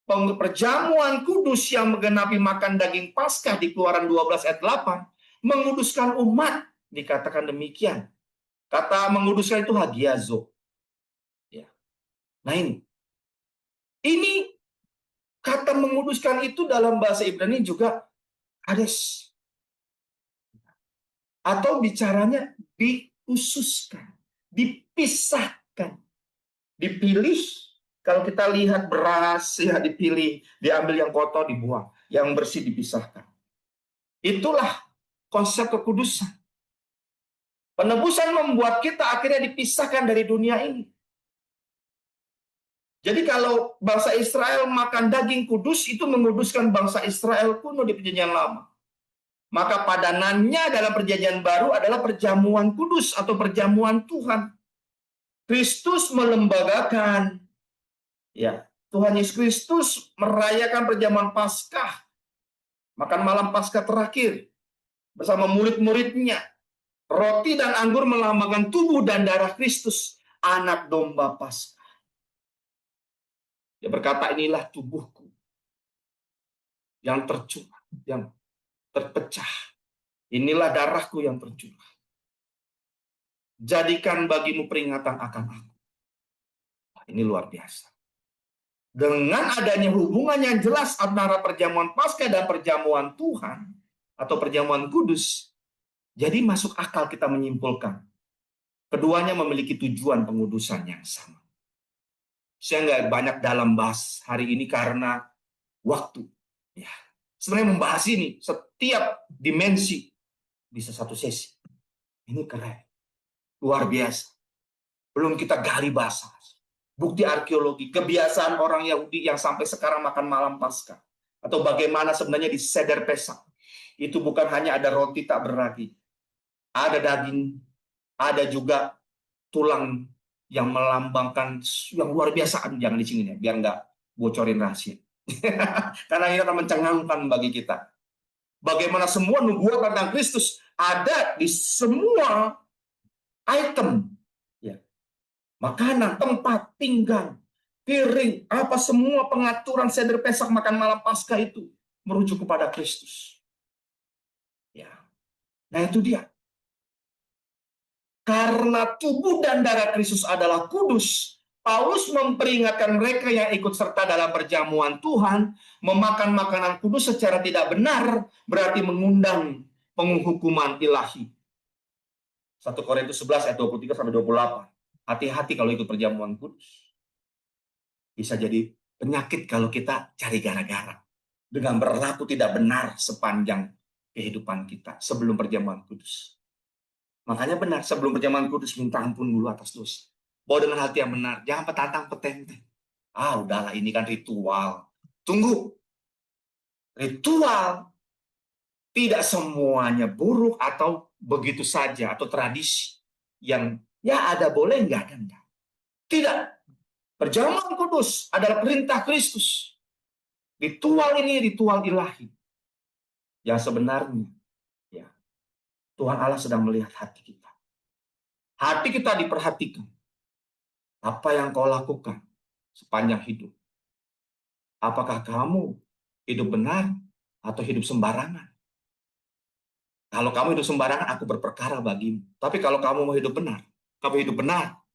[SPEAKER 1] Perjamuan kudus yang menggenapi makan daging Paskah di Keluaran 12 ayat 8 menguduskan umat, dikatakan demikian. Kata menguduskan itu hagiazo. Ya. Nah ini kata menguduskan itu dalam bahasa Ibrani juga hades. Atau bicaranya dikhususkan, dipisahkan, dipilih. Kalau kita lihat beras, ya dipilih, diambil yang kotor, dibuang, yang bersih dipisahkan. Itulah konsep kekudusan. Penebusan membuat kita akhirnya dipisahkan dari dunia ini. Jadi kalau bangsa Israel makan daging kudus, itu menguduskan bangsa Israel kuno di perjanjian lama. Maka padanannya dalam perjanjian baru adalah perjamuan kudus atau perjamuan Tuhan. Kristus melembagakan, ya, Tuhan Yesus Kristus merayakan perjamuan Paskah, makan malam Paskah terakhir bersama murid-muridnya. Roti dan anggur melambangkan tubuh dan darah Kristus, anak domba Paskah. Dia berkata, inilah tubuhku yang tercurah, yang terpecah. Inilah darahku yang tercurah. Jadikan bagimu peringatan akan aku. Ini luar biasa. Dengan adanya hubungan yang jelas antara perjamuan Paskah dan perjamuan Tuhan atau perjamuan kudus, jadi masuk akal kita menyimpulkan keduanya memiliki tujuan pengudusan yang sama. Saya nggak banyak dalam bahas hari ini karena waktu. Ya, sebenarnya membahas ini setiap dimensi bisa satu sesi. Ini keren, luar biasa. Belum kita gali bahasa. Bukti arkeologi, kebiasaan orang Yahudi yang sampai sekarang makan malam Paskah. Atau bagaimana sebenarnya di Seder Pesak. Itu bukan hanya ada roti tak beragi. Ada daging, ada juga tulang yang melambangkan yang luar biasa. Jangan disingin ya, biar nggak bocorin rahasia. Karena ini akan mencengangkan bagi kita. Bagaimana semua nubuat tentang Kristus ada di semua item. Ya. Makanan, tempat, tinggal, piring, apa semua pengaturan seder Pesak makan malam Paskah itu merujuk kepada Kristus. Ya. Nah itu dia. Karena tubuh dan darah Kristus adalah kudus, Paulus memperingatkan mereka yang ikut serta dalam perjamuan Tuhan, memakan makanan kudus secara tidak benar, berarti mengundang penghukuman ilahi. 1 Korintus 11 ayat 23-28. Hati-hati kalau ikut perjamuan kudus. Bisa jadi penyakit kalau kita cari gara-gara. Dengan berlaku tidak benar sepanjang kehidupan kita sebelum perjamuan kudus. Makanya benar, sebelum perjamuan kudus minta ampun dulu atas dosa. Bawa dengan hati yang benar, jangan petantang-petenteng. Udahlah ini kan ritual. Tunggu. Ritual tidak semuanya buruk atau begitu saja atau tradisi yang ya ada boleh nggak ada enggak. Tidak. Perjamuan kudus adalah perintah Kristus. Ritual ini ritual ilahi. Yang sebenarnya ya Tuhan Allah sedang melihat hati kita. Hati kita diperhatikan. Apa yang kau lakukan sepanjang hidup? Apakah kamu hidup benar atau hidup sembarangan? Kalau kamu hidup sembarangan, aku berperkara bagimu. Tapi kalau kamu mau hidup benar,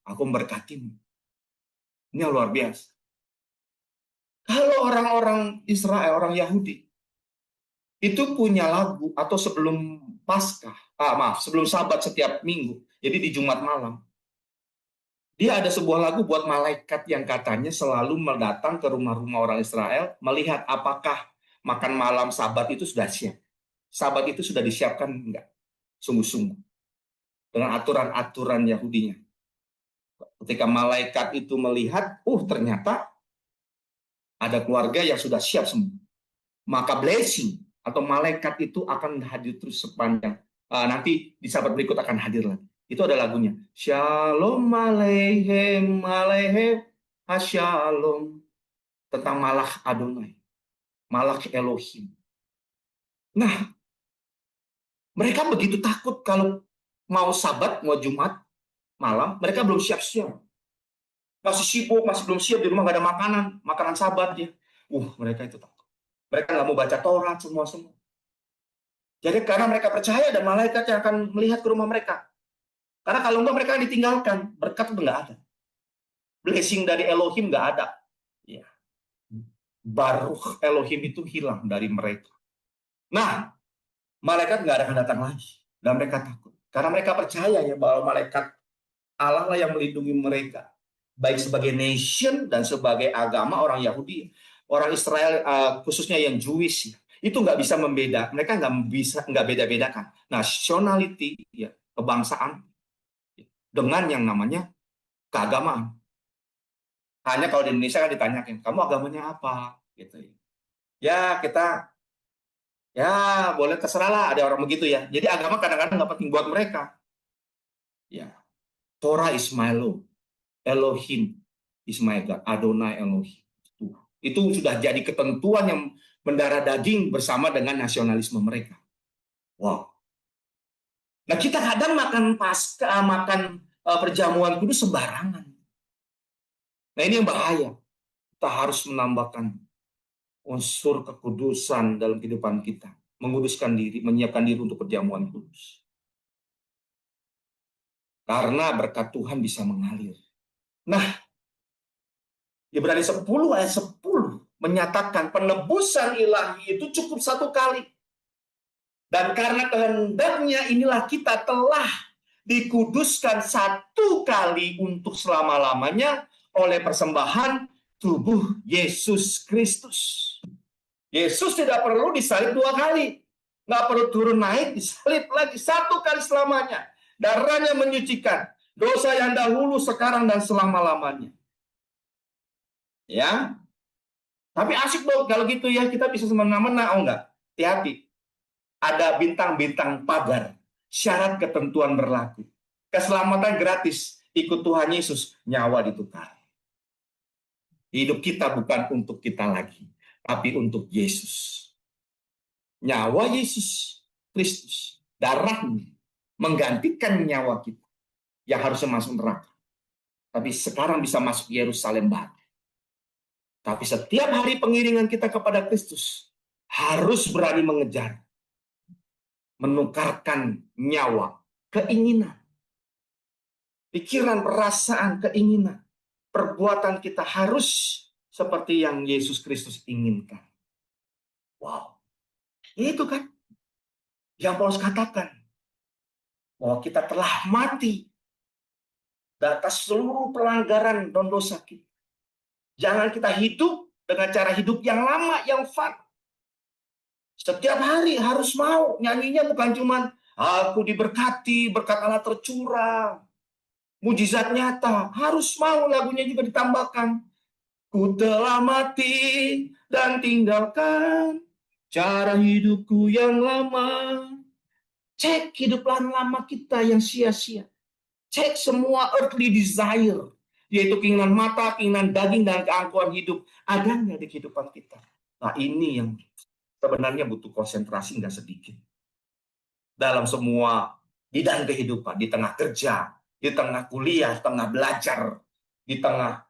[SPEAKER 1] aku memberkatimu. Ini yang luar biasa. Kalau orang-orang Israel, orang Yahudi, itu punya lagu atau sebelum Paskah, sebelum Sabat setiap minggu. Jadi di Jumat malam, dia ada sebuah lagu buat malaikat yang katanya selalu mendatang ke rumah-rumah orang Israel, melihat apakah makan malam Sabat itu sudah siap. Sabat itu sudah disiapkan enggak? Sungguh-sungguh. Dengan aturan-aturan Yahudinya. Ketika malaikat itu melihat, ternyata ada keluarga yang sudah siap semua. Maka blessing atau malaikat itu akan hadir terus sepanjang. Nanti di sahabat berikut akan hadir lagi. Itu ada lagunya. Shalom aleichem, aleichem, shalom. Tentang Malach Adonai. Malach Elohim. Nah, mereka begitu takut kalau mau Sabat, mau Jumat malam, mereka belum siap-siap. Masih sibuk, masih belum siap, di rumah nggak ada makanan Sabat ya. Mereka itu takut. Mereka nggak mau baca Taurat semua. Jadi karena mereka percaya ada malaikat yang akan melihat ke rumah mereka. Karena kalau enggak mereka ditinggalkan, berkat itu nggak ada. Blessing dari Elohim nggak ada. Ya. Baruch Elohim itu hilang dari mereka. Nah, malaikat nggak akan datang lagi. Dan mereka takut. Karena mereka percaya ya bahwa malaikat Allah lah yang melindungi mereka. Baik sebagai nation dan sebagai agama orang Yahudi. Orang Israel khususnya yang Jewish ya, itu nggak bisa mereka nggak beda-bedakan nationality ya, kebangsaan dengan yang namanya keagamaan. Hanya kalau di Indonesia kan ditanyakan, kamu agamanya apa? Gitu ya. Kita ya boleh terserah lah, ada orang begitu ya. Jadi agama kadang-kadang nggak penting buat mereka. Ya, Torah is my law, Elohim is my God, Adonai Elohim. Itu sudah jadi ketentuan yang mendarah daging bersama dengan nasionalisme mereka. Wow. Nah kita kadang makan Paskah, makan perjamuan kudus sembarangan. Nah ini yang bahaya. kita harus menambahkan unsur kekudusan dalam kehidupan kita. Menguduskan diri, menyiapkan diri untuk perjamuan kudus. Karena berkat Tuhan bisa mengalir. Nah, Ibrani 10 ayat 10 menyatakan penebusan ilahi itu cukup satu kali. Dan karena kehendaknya inilah kita telah dikuduskan satu kali untuk selama-lamanya oleh persembahan tubuh Yesus Kristus. Yesus tidak perlu disalib 2 kali. Nggak perlu turun naik, disalib lagi 1 kali selamanya. Darahnya menyucikan dosa yang dahulu, sekarang, dan selama-lamanya. Ya, tapi asik dong kalau gitu ya, kita bisa semena-mena. Oh enggak, hati-hati. Ada bintang-bintang pagar, syarat ketentuan berlaku. Keselamatan gratis, ikut Tuhan Yesus, nyawa ditukar. Hidup kita bukan untuk kita lagi, tapi untuk Yesus. Nyawa Yesus Kristus, darahnya, menggantikan nyawa kita yang harusnya masuk neraka. Tapi sekarang bisa masuk Yerusalem baru. Tapi setiap hari pengiringan kita kepada Kristus harus berani mengejar, menukarkan nyawa, keinginan, pikiran, perasaan, keinginan, perbuatan kita harus seperti yang Yesus Kristus inginkan. Wow, itu kan yang Paulus katakan, bahwa kita telah mati di atas seluruh pelanggaran dan dosa kita. Jangan kita hidup dengan cara hidup yang lama, yang fana. Setiap hari harus mau. Nyanyinya bukan cuman aku diberkati, berkat Allah tercurah, mujizat nyata. Harus mau, lagunya juga ditambahkan. Ku telah mati dan tinggalkan cara hidupku yang lama. Cek hidup lama kita yang sia-sia. Cek semua earthly desire, yaitu keinginan mata, keinginan daging, dan keangkuhan hidup. Ada nggak di kehidupan kita? Nah, ini yang sebenarnya butuh konsentrasi nggak sedikit. Dalam semua bidang kehidupan, di tengah kerja, di tengah kuliah, di tengah belajar, di tengah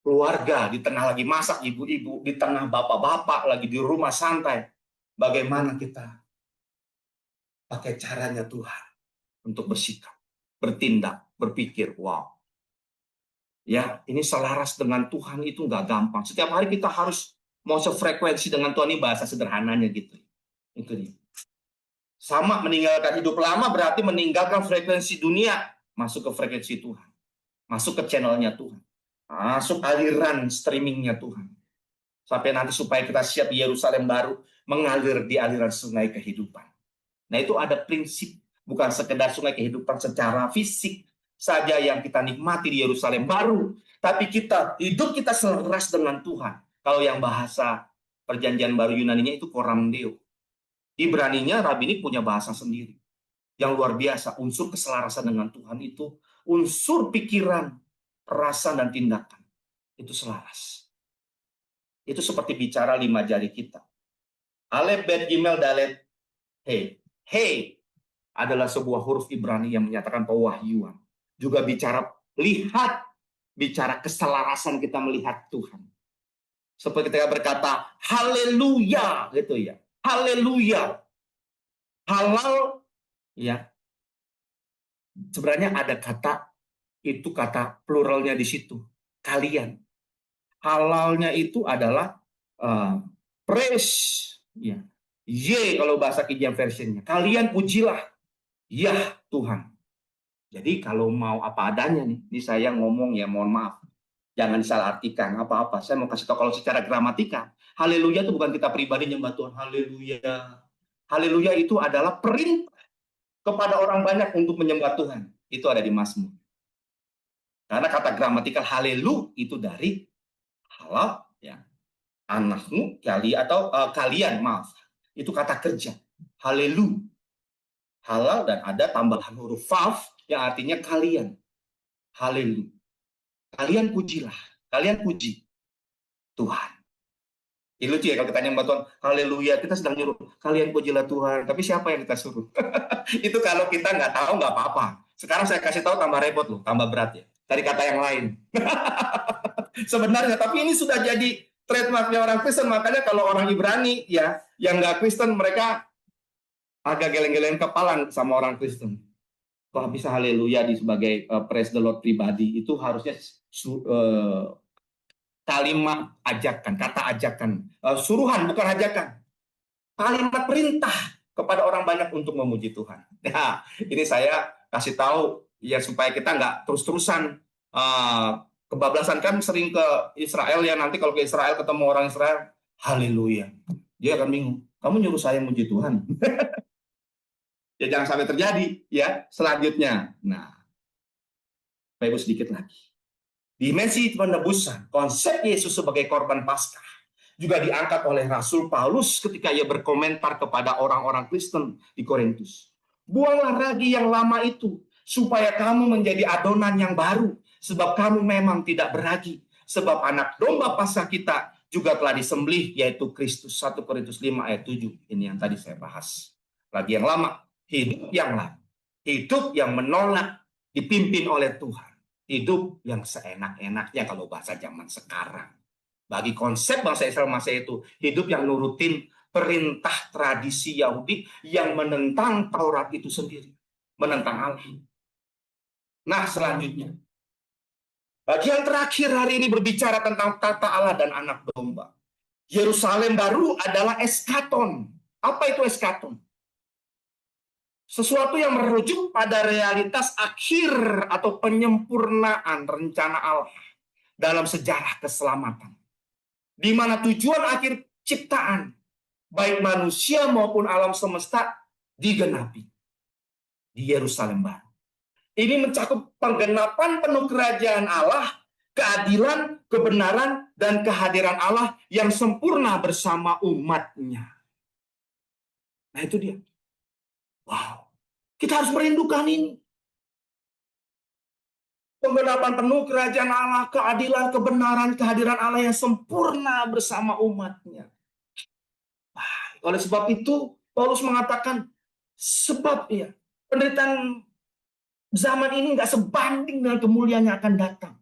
[SPEAKER 1] keluarga, di tengah lagi masak ibu-ibu, di tengah bapak-bapak lagi di rumah santai. Bagaimana kita pakai caranya Tuhan untuk bersikap, bertindak, berpikir, wow. Ya, ini selaras dengan Tuhan itu nggak gampang. Setiap hari kita harus mau sefrekuensi dengan Tuhan, ini bahasa sederhananya gitu. Itu dia. Sama meninggalkan hidup lama berarti meninggalkan frekuensi dunia, masuk ke frekuensi Tuhan. Masuk ke channelnya Tuhan. Masuk aliran streamingnya Tuhan. Sampai nanti supaya kita siap di Yerusalem baru, mengalir di aliran sungai kehidupan. Nah, itu ada prinsip, bukan sekedar sungai kehidupan secara fisik saja yang kita nikmati di Yerusalem baru, tapi hidup kita selaras dengan Tuhan. Kalau yang bahasa perjanjian baru Yunaninya itu koram deo. Ibraninya Rabinik punya bahasa sendiri yang luar biasa. Unsur keselarasan dengan Tuhan itu unsur pikiran, perasaan, dan tindakan itu selaras. Itu seperti bicara 5 jari kita. Alef, Bet, Gimel, Dalet, He. He adalah sebuah huruf Ibrani yang menyatakan pewahyuan. Juga bicara lihat, bicara keselarasan kita melihat Tuhan. Seperti kita berkata haleluya gitu ya. Haleluya. Halal ya. Sebenarnya ada kata, itu kata pluralnya di situ. Kalian. Halalnya itu adalah praise ya. Y kalau bahasa King James versionnya. Kalian pujilah ya Tuhan. Jadi kalau mau apa adanya nih, ini saya ngomong ya mohon maaf. Jangan disalahartikan apa-apa. Saya mau kasih tahu kalau secara gramatika, haleluya itu bukan kita pribadi nyembah Tuhan. Haleluya. Haleluya itu adalah perintah kepada orang banyak untuk menyembah Tuhan. Itu ada di Mazmur. Karena kata gramatikal halelu itu dari halal ya. Anakmu kalian maaf. Itu kata kerja. Halelu. Halal dan ada tambahan huruf vav yang artinya kalian. Halelu. Kalian pujilah. Kalian puji Tuhan. Ini lucu ya kalau kita nyembah Tuhan. Haleluya. Kita sedang nyuruh. Kalian pujilah Tuhan. Tapi siapa yang kita suruh? Itu kalau kita nggak tahu nggak apa-apa. Sekarang saya kasih tahu tambah repot loh. Tambah berat ya. Dari kata yang lain. Sebenarnya, tapi ini sudah jadi trademarknya orang Kristen. Makanya kalau orang Ibrani ya, yang nggak Kristen, mereka agak geleng-geleng kepala sama orang Kristen. Kok bisa haleluya di sebagai praise the Lord pribadi, itu harusnya kalimat ajakan, kata ajakan, suruhan bukan ajakan, kalimat perintah kepada orang banyak untuk memuji Tuhan. Nah, ini saya kasih tahu ya supaya kita nggak terus-terusan kebablasan. Kan sering ke Israel ya, nanti kalau ke Israel ketemu orang Israel, haleluya, dia akan bingung, kamu nyuruh saya memuji Tuhan. Ya jangan sampai terjadi ya selanjutnya. Nah, Bapak Ibu sedikit lagi. Dimensi penebusan, konsep Yesus sebagai korban Paskah juga diangkat oleh Rasul Paulus ketika ia berkomentar kepada orang-orang Kristen di Korintus. Buanglah ragi yang lama itu, supaya kamu menjadi adonan yang baru, sebab kamu memang tidak beragi. Sebab anak domba Paskah kita juga telah disembelih, yaitu Kristus. 1 Korintus 5 ayat 7. Ini yang tadi saya bahas. Ragi yang lama, hidup yang lama. Hidup yang menolak dipimpin oleh Tuhan. Hidup yang seenak-enaknya kalau bahasa zaman sekarang. Bagi konsep bangsa Israel masa itu, hidup yang nurutin perintah tradisi Yahudi yang menentang Taurat itu sendiri. Menentang Allah. Nah, selanjutnya. Bagian terakhir hari ini berbicara tentang tata Allah dan anak domba. Yerusalem baru adalah eskaton. Apa itu eskaton? Sesuatu yang merujuk pada realitas akhir atau penyempurnaan rencana Allah dalam sejarah keselamatan, di mana tujuan akhir ciptaan, baik manusia maupun alam semesta, digenapi di Yerusalem baru. Ini mencakup penggenapan penuh kerajaan Allah, keadilan, kebenaran, dan kehadiran Allah yang sempurna bersama umatnya. Nah itu dia. Wow. Kita harus merindukan ini. Penggenapan penuh kerajaan Allah, keadilan, kebenaran, kehadiran Allah yang sempurna bersama umatnya. Oleh sebab itu, Paulus mengatakan, sebab ya, penderitaan zaman ini nggak sebanding dengan kemuliaan yang akan datang.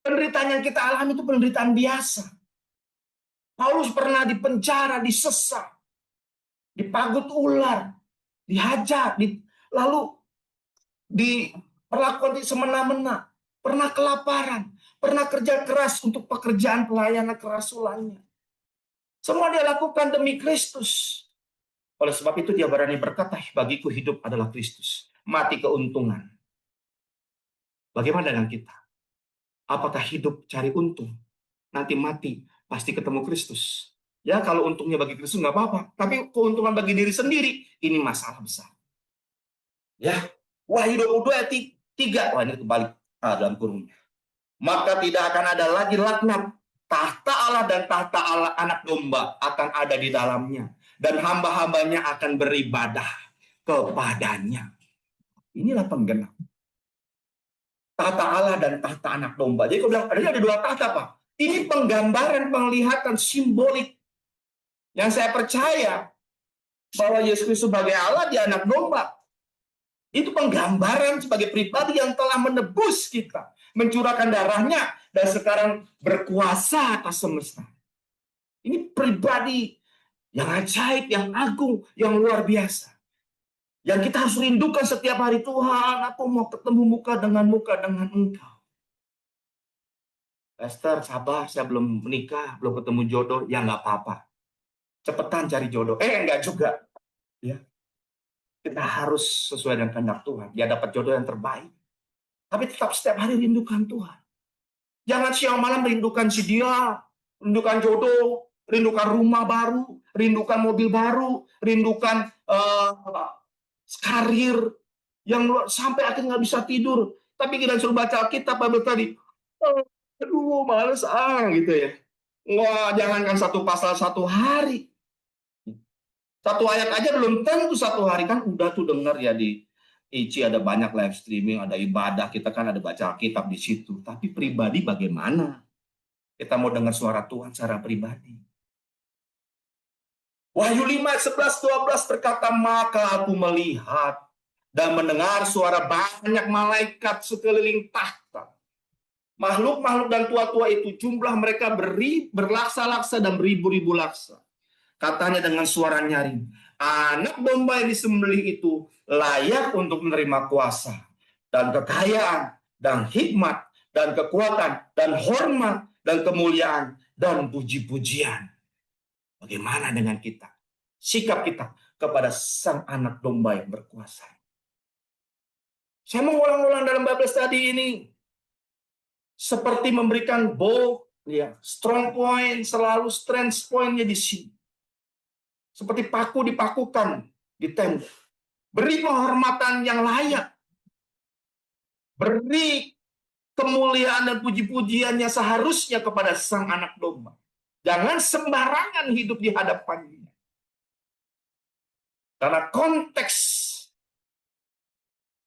[SPEAKER 1] Penderitaan yang kita alami itu penderitaan biasa. Paulus pernah dipenjara, disesat, dipagut ular, dihajar, lalu diperlakukan semena-mena, pernah kelaparan, pernah kerja keras untuk pekerjaan pelayanan kerasulannya. Semua dia lakukan demi Kristus. Oleh sebab itu dia berani berkata, bagiku hidup adalah Kristus, mati keuntungan. Bagaimana dengan kita? Apakah hidup cari untung? Nanti mati, pasti ketemu Kristus. Ya kalau untungnya bagi Kristus nggak apa-apa. Tapi keuntungan bagi diri sendiri, ini masalah besar. Ya, Wahyu 22 ayat 3. Wah ini kebalik dalam kurungnya. Maka tidak akan ada lagi laknat. Tahta Allah dan tahta Allah anak domba akan ada di dalamnya. Dan hamba-hambanya akan beribadah kepadanya. Inilah penggenap. Tahta Allah dan tahta anak domba. Jadi kalau bilang, ada dua tahta, Pak. Ini penggambaran, penglihatan, simbolik. Yang saya percaya bahwa Yesus Kristus sebagai Allah, dia anak domba. Itu penggambaran sebagai pribadi yang telah menebus kita. Mencurahkan darahnya dan sekarang berkuasa atas semesta. Ini pribadi yang ajaib, yang agung, yang luar biasa. Yang kita harus rindukan setiap hari. Tuhan, aku mau ketemu muka dengan Engkau. Esther, sabar, saya belum menikah, belum ketemu jodoh. Ya nggak apa-apa. Cepetan cari jodoh. Enggak juga. Ya. Kita harus sesuai dengan kehendak Tuhan. Dia dapat jodoh yang terbaik. Tapi tetap setiap hari rindukan Tuhan. Jangan siang malam rindukan si dia, rindukan jodoh, rindukan rumah baru, rindukan mobil baru, rindukan karir yang sampai akhirnya nggak bisa tidur. Tapi kita suruh baca Alkitab tadi, aduh males gitu ya. Wah, jangankan satu pasal satu hari. Satu ayat aja belum tentu satu hari, kan udah tuh dengar ya di IC ada banyak live streaming, ada ibadah, kita kan ada baca Alkitab di situ. Tapi pribadi bagaimana? Kita mau dengar suara Tuhan secara pribadi. Wahyu 5, 11, 12 berkata, maka aku melihat dan mendengar suara banyak malaikat sekeliling tahta. Makhluk-makhluk dan tua-tua itu jumlah mereka berlaksa-laksa dan beribu-ribu laksa. Katanya dengan suara nyaring, anak domba yang disembelih itu layak untuk menerima kuasa dan kekayaan dan hikmat dan kekuatan dan hormat dan kemuliaan dan puji-pujian. Bagaimana dengan kita? Sikap kita kepada sang anak domba yang berkuasa. Saya mengulang-ulang dalam Bible study ini. Seperti memberikan bold, ya, strong point, selalu strength point-nya di sini. Seperti paku dipakukan di tembok. Beri penghormatan yang layak. Beri kemuliaan dan puji-pujiannya seharusnya kepada sang anak domba. Jangan sembarangan hidup di hadapannya. Karena konteks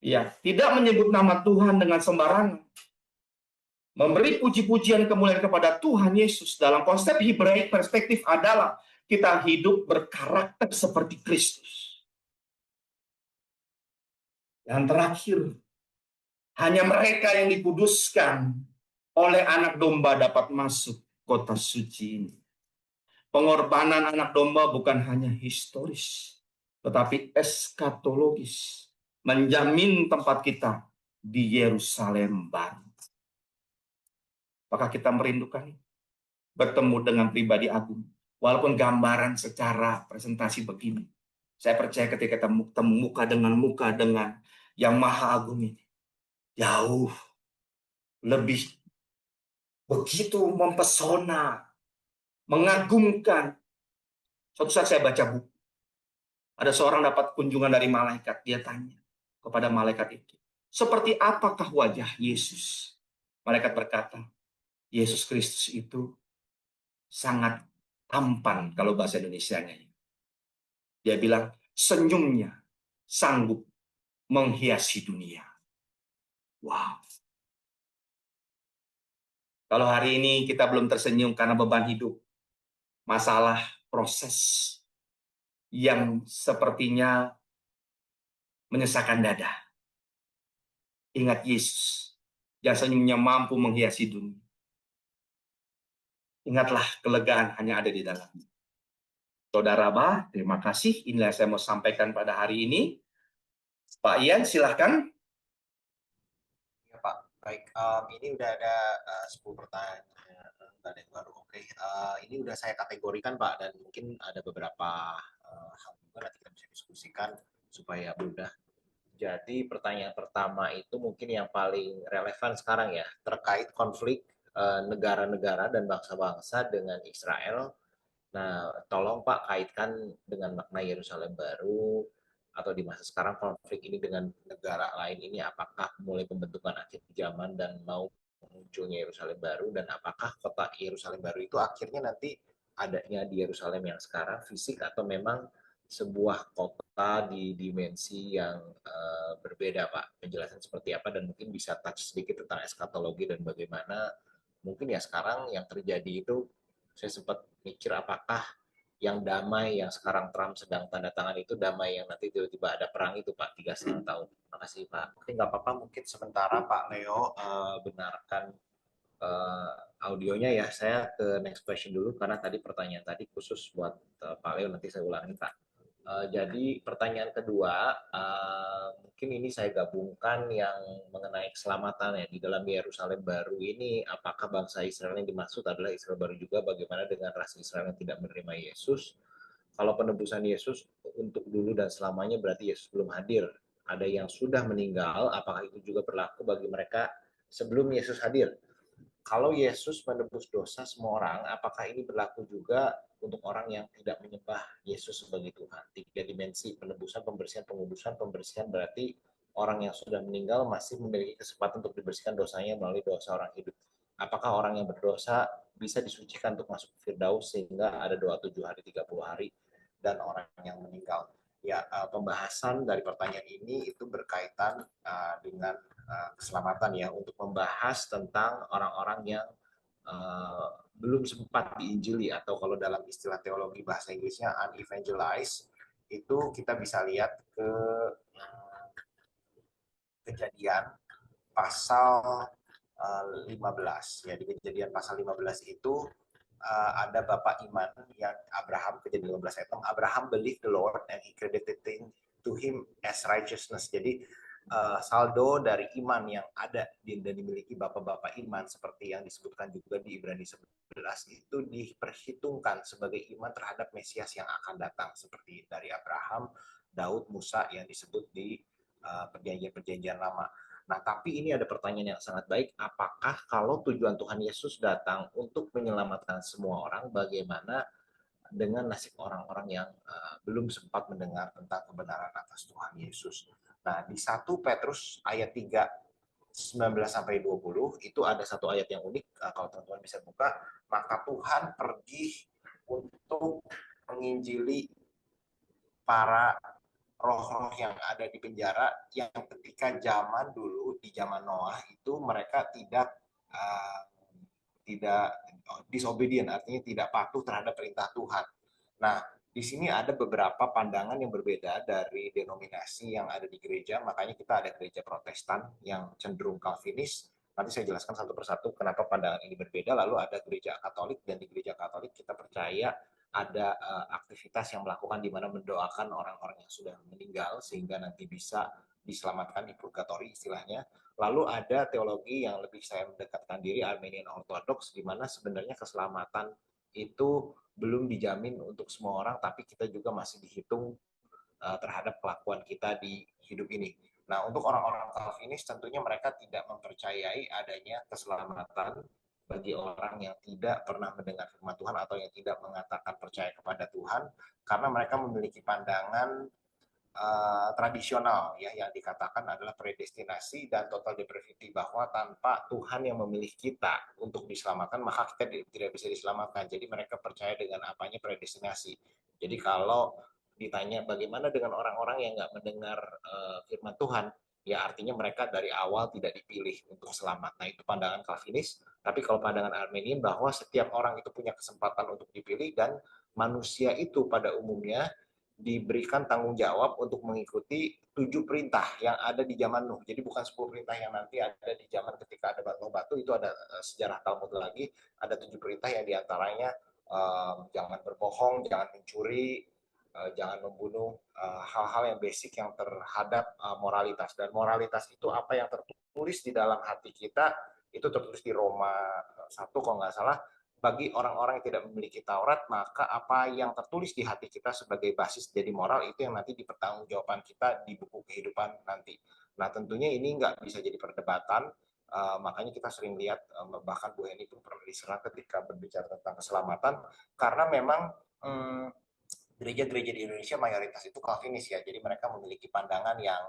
[SPEAKER 1] ya tidak menyebut nama Tuhan dengan sembarangan. Memberi puji-pujian kemuliaan kepada Tuhan Yesus dalam konsep Hebraik perspektif adalah kita hidup berkarakter seperti Kristus. Yang terakhir, hanya mereka yang dikuduskan oleh anak domba dapat masuk kota suci ini. Pengorbanan anak domba bukan hanya historis, tetapi eskatologis, menjamin tempat kita di Yerusalem baru. Apakah kita merindukan bertemu dengan pribadi agung? Walaupun gambaran secara presentasi begini, saya percaya ketika kita bertemu muka dengan yang maha agung ini, jauh lebih begitu mempesona, mengagumkan. Suatu saat saya baca buku, ada seorang dapat kunjungan dari malaikat. Dia tanya kepada malaikat itu, seperti apakah wajah Yesus? Malaikat berkata, Yesus Kristus itu sangat tampan kalau bahasa Indonesianya. Dia bilang, senyumnya sanggup menghiasi dunia. Wow. Kalau hari ini kita belum tersenyum karena beban hidup, masalah, proses yang sepertinya menyesakkan dada. Ingat Yesus, yang senyumnya mampu menghiasi dunia. Ingatlah kelegaan hanya ada di dalamnya. Saudara Bah, terima kasih. Inilah yang saya mau sampaikan pada hari ini. Pak Ian, silahkan.
[SPEAKER 2] Ya Pak, baik. Ini udah ada 10 pertanyaan ada yang baru. Oke, ini udah saya kategorikan Pak, dan mungkin ada beberapa hal juga nanti kita bisa diskusikan supaya mudah. Jadi pertanyaan pertama itu mungkin yang paling relevan sekarang ya, terkait konflik negara-negara dan bangsa-bangsa dengan Israel. Nah, tolong Pak kaitkan dengan makna Yerusalem baru, atau di masa sekarang konflik ini dengan negara lain ini, apakah mulai pembentukan akhir zaman dan mau munculnya Yerusalem baru, dan apakah kota Yerusalem baru itu akhirnya nanti adanya di Yerusalem yang sekarang fisik, atau memang sebuah kota di dimensi yang berbeda Pak. Penjelasan seperti apa, dan mungkin bisa touch sedikit tentang eskatologi dan bagaimana mungkin ya sekarang yang terjadi itu. Saya sempat mikir apakah yang damai yang sekarang Trump sedang tanda tangan itu damai yang nanti tiba-tiba ada perang itu Pak, 3,5 tahun. Terima kasih Pak. Oke, nggak apa-apa, mungkin sementara Pak Leo benarkan audionya ya. Saya ke next question dulu karena tadi pertanyaan tadi khusus buat Pak Leo, nanti saya ulangi Pak. Jadi pertanyaan kedua, mungkin ini saya gabungkan yang mengenai keselamatan ya di dalam Yerusalem baru ini. Apakah bangsa Israel yang dimaksud adalah Israel baru juga? Bagaimana dengan ras Israel yang tidak menerima Yesus? Kalau penebusan Yesus untuk dulu dan selamanya berarti Yesus belum hadir. Ada yang sudah meninggal, apakah itu juga berlaku bagi mereka sebelum Yesus hadir? Kalau Yesus menebus dosa semua orang, apakah ini berlaku juga untuk orang yang tidak menyembah Yesus sebagai Tuhan? 3 dimensi penebusan, pembersihan, pengudusan. Pembersihan berarti orang yang sudah meninggal masih memiliki kesempatan untuk dibersihkan dosanya melalui dosa orang hidup. Apakah orang yang berdosa bisa disucikan untuk masuk ke Firdaus sehingga ada doa 7 hari, 30 hari, dan orang yang meninggal? Ya, pembahasan dari pertanyaan ini itu berkaitan dengan keselamatan ya, untuk membahas tentang orang-orang yang belum sempat diinjili, atau kalau dalam istilah teologi bahasa Inggrisnya unevangelized. Itu kita bisa lihat ke Kejadian pasal 15. Ya, di Kejadian pasal 15 itu ada bapak iman yang Abraham. Kejadian 15 ayat 6, Abraham believed the Lord and he credited it to him as righteousness. Jadi saldo dari iman yang ada dan dimiliki bapak-bapak iman seperti yang disebutkan juga di Ibrani 11 itu diperhitungkan sebagai iman terhadap Mesias yang akan datang, seperti dari Abraham, Daud, Musa yang disebut di perjanjian-perjanjian lama. Nah, tapi ini ada pertanyaan yang sangat baik. Apakah kalau tujuan Tuhan Yesus datang untuk menyelamatkan semua orang, bagaimana dengan nasib orang-orang yang belum sempat mendengar tentang kebenaran atas Tuhan Yesus? Nah, di 1 Petrus ayat 3, 19-20, itu ada satu ayat yang unik. Kalau teman-teman bisa buka, maka Tuhan pergi untuk menginjili para roh-roh yang ada di penjara yang ketika zaman dulu di zaman Noah itu mereka uh, tidak disobedient, artinya tidak patuh terhadap perintah Tuhan. Nah, di sini ada beberapa pandangan yang berbeda dari denominasi yang ada di gereja, makanya kita ada gereja Protestan yang cenderung Calvinis. Nanti saya jelaskan satu persatu kenapa pandangan ini berbeda. Lalu ada gereja Katolik, dan di gereja Katolik kita percaya ada aktivitas yang melakukan di mana mendoakan orang-orang yang sudah meninggal sehingga nanti bisa diselamatkan di purgatori istilahnya. Lalu ada teologi yang lebih saya mendekatkan diri, Armenian Orthodox, di mana sebenarnya keselamatan itu belum dijamin untuk semua orang, tapi kita juga masih dihitung terhadap kelakuan kita di hidup ini. Nah, untuk orang-orang Calvinis tentunya mereka tidak mempercayai adanya keselamatan bagi orang yang tidak pernah mendengar firman Tuhan atau yang tidak mengatakan percaya kepada Tuhan, karena mereka memiliki pandangan tradisional ya, yang dikatakan adalah predestinasi dan total depravity, bahwa tanpa Tuhan yang memilih kita untuk diselamatkan maka kita tidak bisa diselamatkan. Jadi mereka percaya dengan apanya predestinasi. Jadi kalau ditanya bagaimana dengan orang-orang yang nggak mendengar firman Tuhan, ya artinya mereka dari awal tidak dipilih untuk selamat. Nah, itu pandangan Calvinis. Tapi kalau pandangan Armenian bahwa setiap orang itu punya kesempatan untuk dipilih, dan manusia itu pada umumnya diberikan tanggung jawab untuk mengikuti 7 perintah yang ada di zaman Nuh. Jadi bukan 10 perintah yang nanti ada di zaman ketika ada batu-batu, itu ada sejarah Talmud lagi, ada 7 perintah yang diantaranya jangan berbohong, jangan mencuri, jangan membunuh, hal-hal yang basic yang terhadap moralitas. Dan moralitas itu apa yang tertulis di dalam hati kita, itu tertulis di Roma 1 kalau nggak salah. Bagi orang-orang yang tidak memiliki Taurat, maka apa yang tertulis di hati kita sebagai basis jadi moral itu yang nanti dipertanggungjawabkan kita di buku kehidupan nanti. Nah, tentunya ini nggak bisa jadi perdebatan, makanya kita sering lihat, bahkan Bu Heni pun pernah diserang ketika berbicara tentang keselamatan, karena memang gereja-gereja di Indonesia mayoritas itu Calvinis ya, jadi mereka memiliki pandangan yang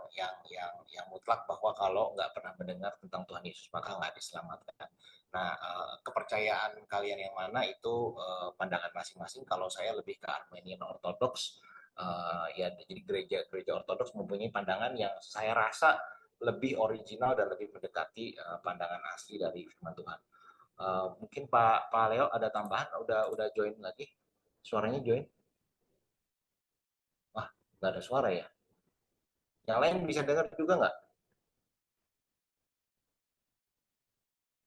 [SPEAKER 2] mutlak bahwa kalau nggak pernah mendengar tentang Tuhan Yesus maka nggak diselamatkan. Nah, kepercayaan kalian yang mana itu pandangan masing-masing. Kalau saya lebih ke Armenian Orthodox, ya, jadi gereja Orthodox mempunyai pandangan yang saya rasa lebih original dan lebih mendekati pandangan asli dari firman Tuhan. Mungkin Pak Leo ada tambahan, udah join lagi, suaranya join. Wah, nggak ada suara ya. Yang lain bisa dengar juga nggak?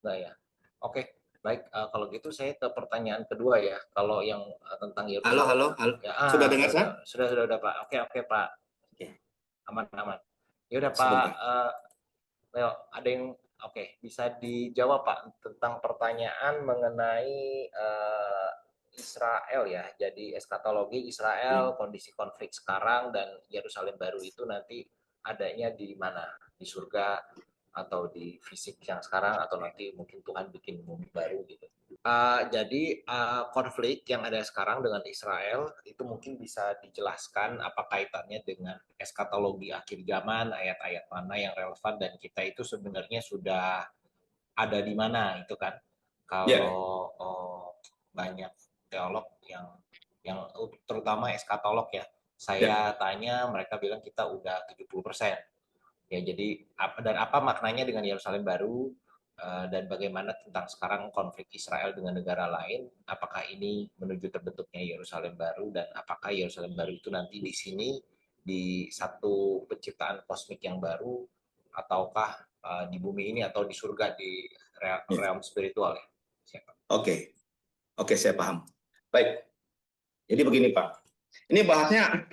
[SPEAKER 2] Nggak ya. Oke, baik. Kalau gitu saya ke pertanyaan kedua ya. Kalau yang tentang
[SPEAKER 1] Halo,
[SPEAKER 2] Yerusalem,
[SPEAKER 1] halo, halo.
[SPEAKER 2] ya
[SPEAKER 1] Sudah dengar
[SPEAKER 2] udah,
[SPEAKER 1] saya?
[SPEAKER 2] sudah Pak. Oke Pak.
[SPEAKER 1] Oke,
[SPEAKER 2] Aman aman. Ya udah Pak
[SPEAKER 1] sebentar.
[SPEAKER 2] Leo, ada yang oke, bisa dijawab Pak tentang pertanyaan mengenai Israel ya. Jadi eskatologi Israel, kondisi konflik sekarang, dan Yerusalem baru itu nanti adanya di mana? Di surga atau di fisik yang sekarang, atau nanti mungkin Tuhan bikin bumi baru gitu. Jadi konflik yang ada sekarang dengan Israel itu mungkin bisa dijelaskan apa kaitannya dengan eskatologi akhir zaman, ayat-ayat mana yang relevan, dan kita itu sebenarnya sudah ada di mana itu kan.
[SPEAKER 1] Ya,
[SPEAKER 2] Kalau banyak teolog yang terutama eskatolog ya,
[SPEAKER 1] ya.
[SPEAKER 2] saya tanya mereka bilang kita udah 70%. Ya, jadi apa maknanya dengan Yerusalem baru, dan bagaimana tentang sekarang konflik Israel dengan negara lain? Apakah ini menuju terbentuknya Yerusalem baru, dan apakah Yerusalem baru itu nanti di sini di satu penciptaan kosmik yang baru ataukah di bumi ini atau di surga di realm spiritual ya?
[SPEAKER 1] Oke, oke, saya paham. Baik, jadi begini Pak. Ini bahasnya,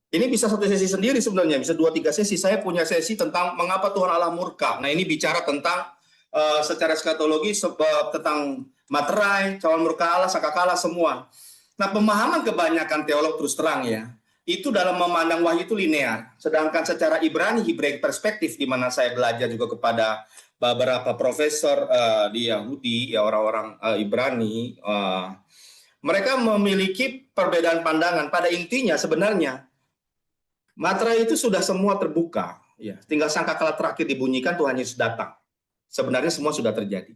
[SPEAKER 1] ini bisa satu sesi sendiri sebenarnya, bisa 2-3 sesi. Saya punya sesi tentang mengapa Tuhan Allah murka. Nah ini bicara tentang secara eskatologi, sebab tentang materai, cawan murka Allah, sangkakala semua. Nah pemahaman kebanyakan teolog terus terang ya, itu dalam memandang wahyu itu linear. Sedangkan secara Ibrani, Hebraic perspektif, di mana saya belajar juga kepada beberapa profesor di Yahudi, ya orang-orang Ibrani, mereka memiliki perbedaan pandangan. Pada intinya sebenarnya materai itu sudah semua terbuka, ya. Tinggal sangkakala terakhir dibunyikan, Tuhan Yesus datang. Sebenarnya semua sudah terjadi.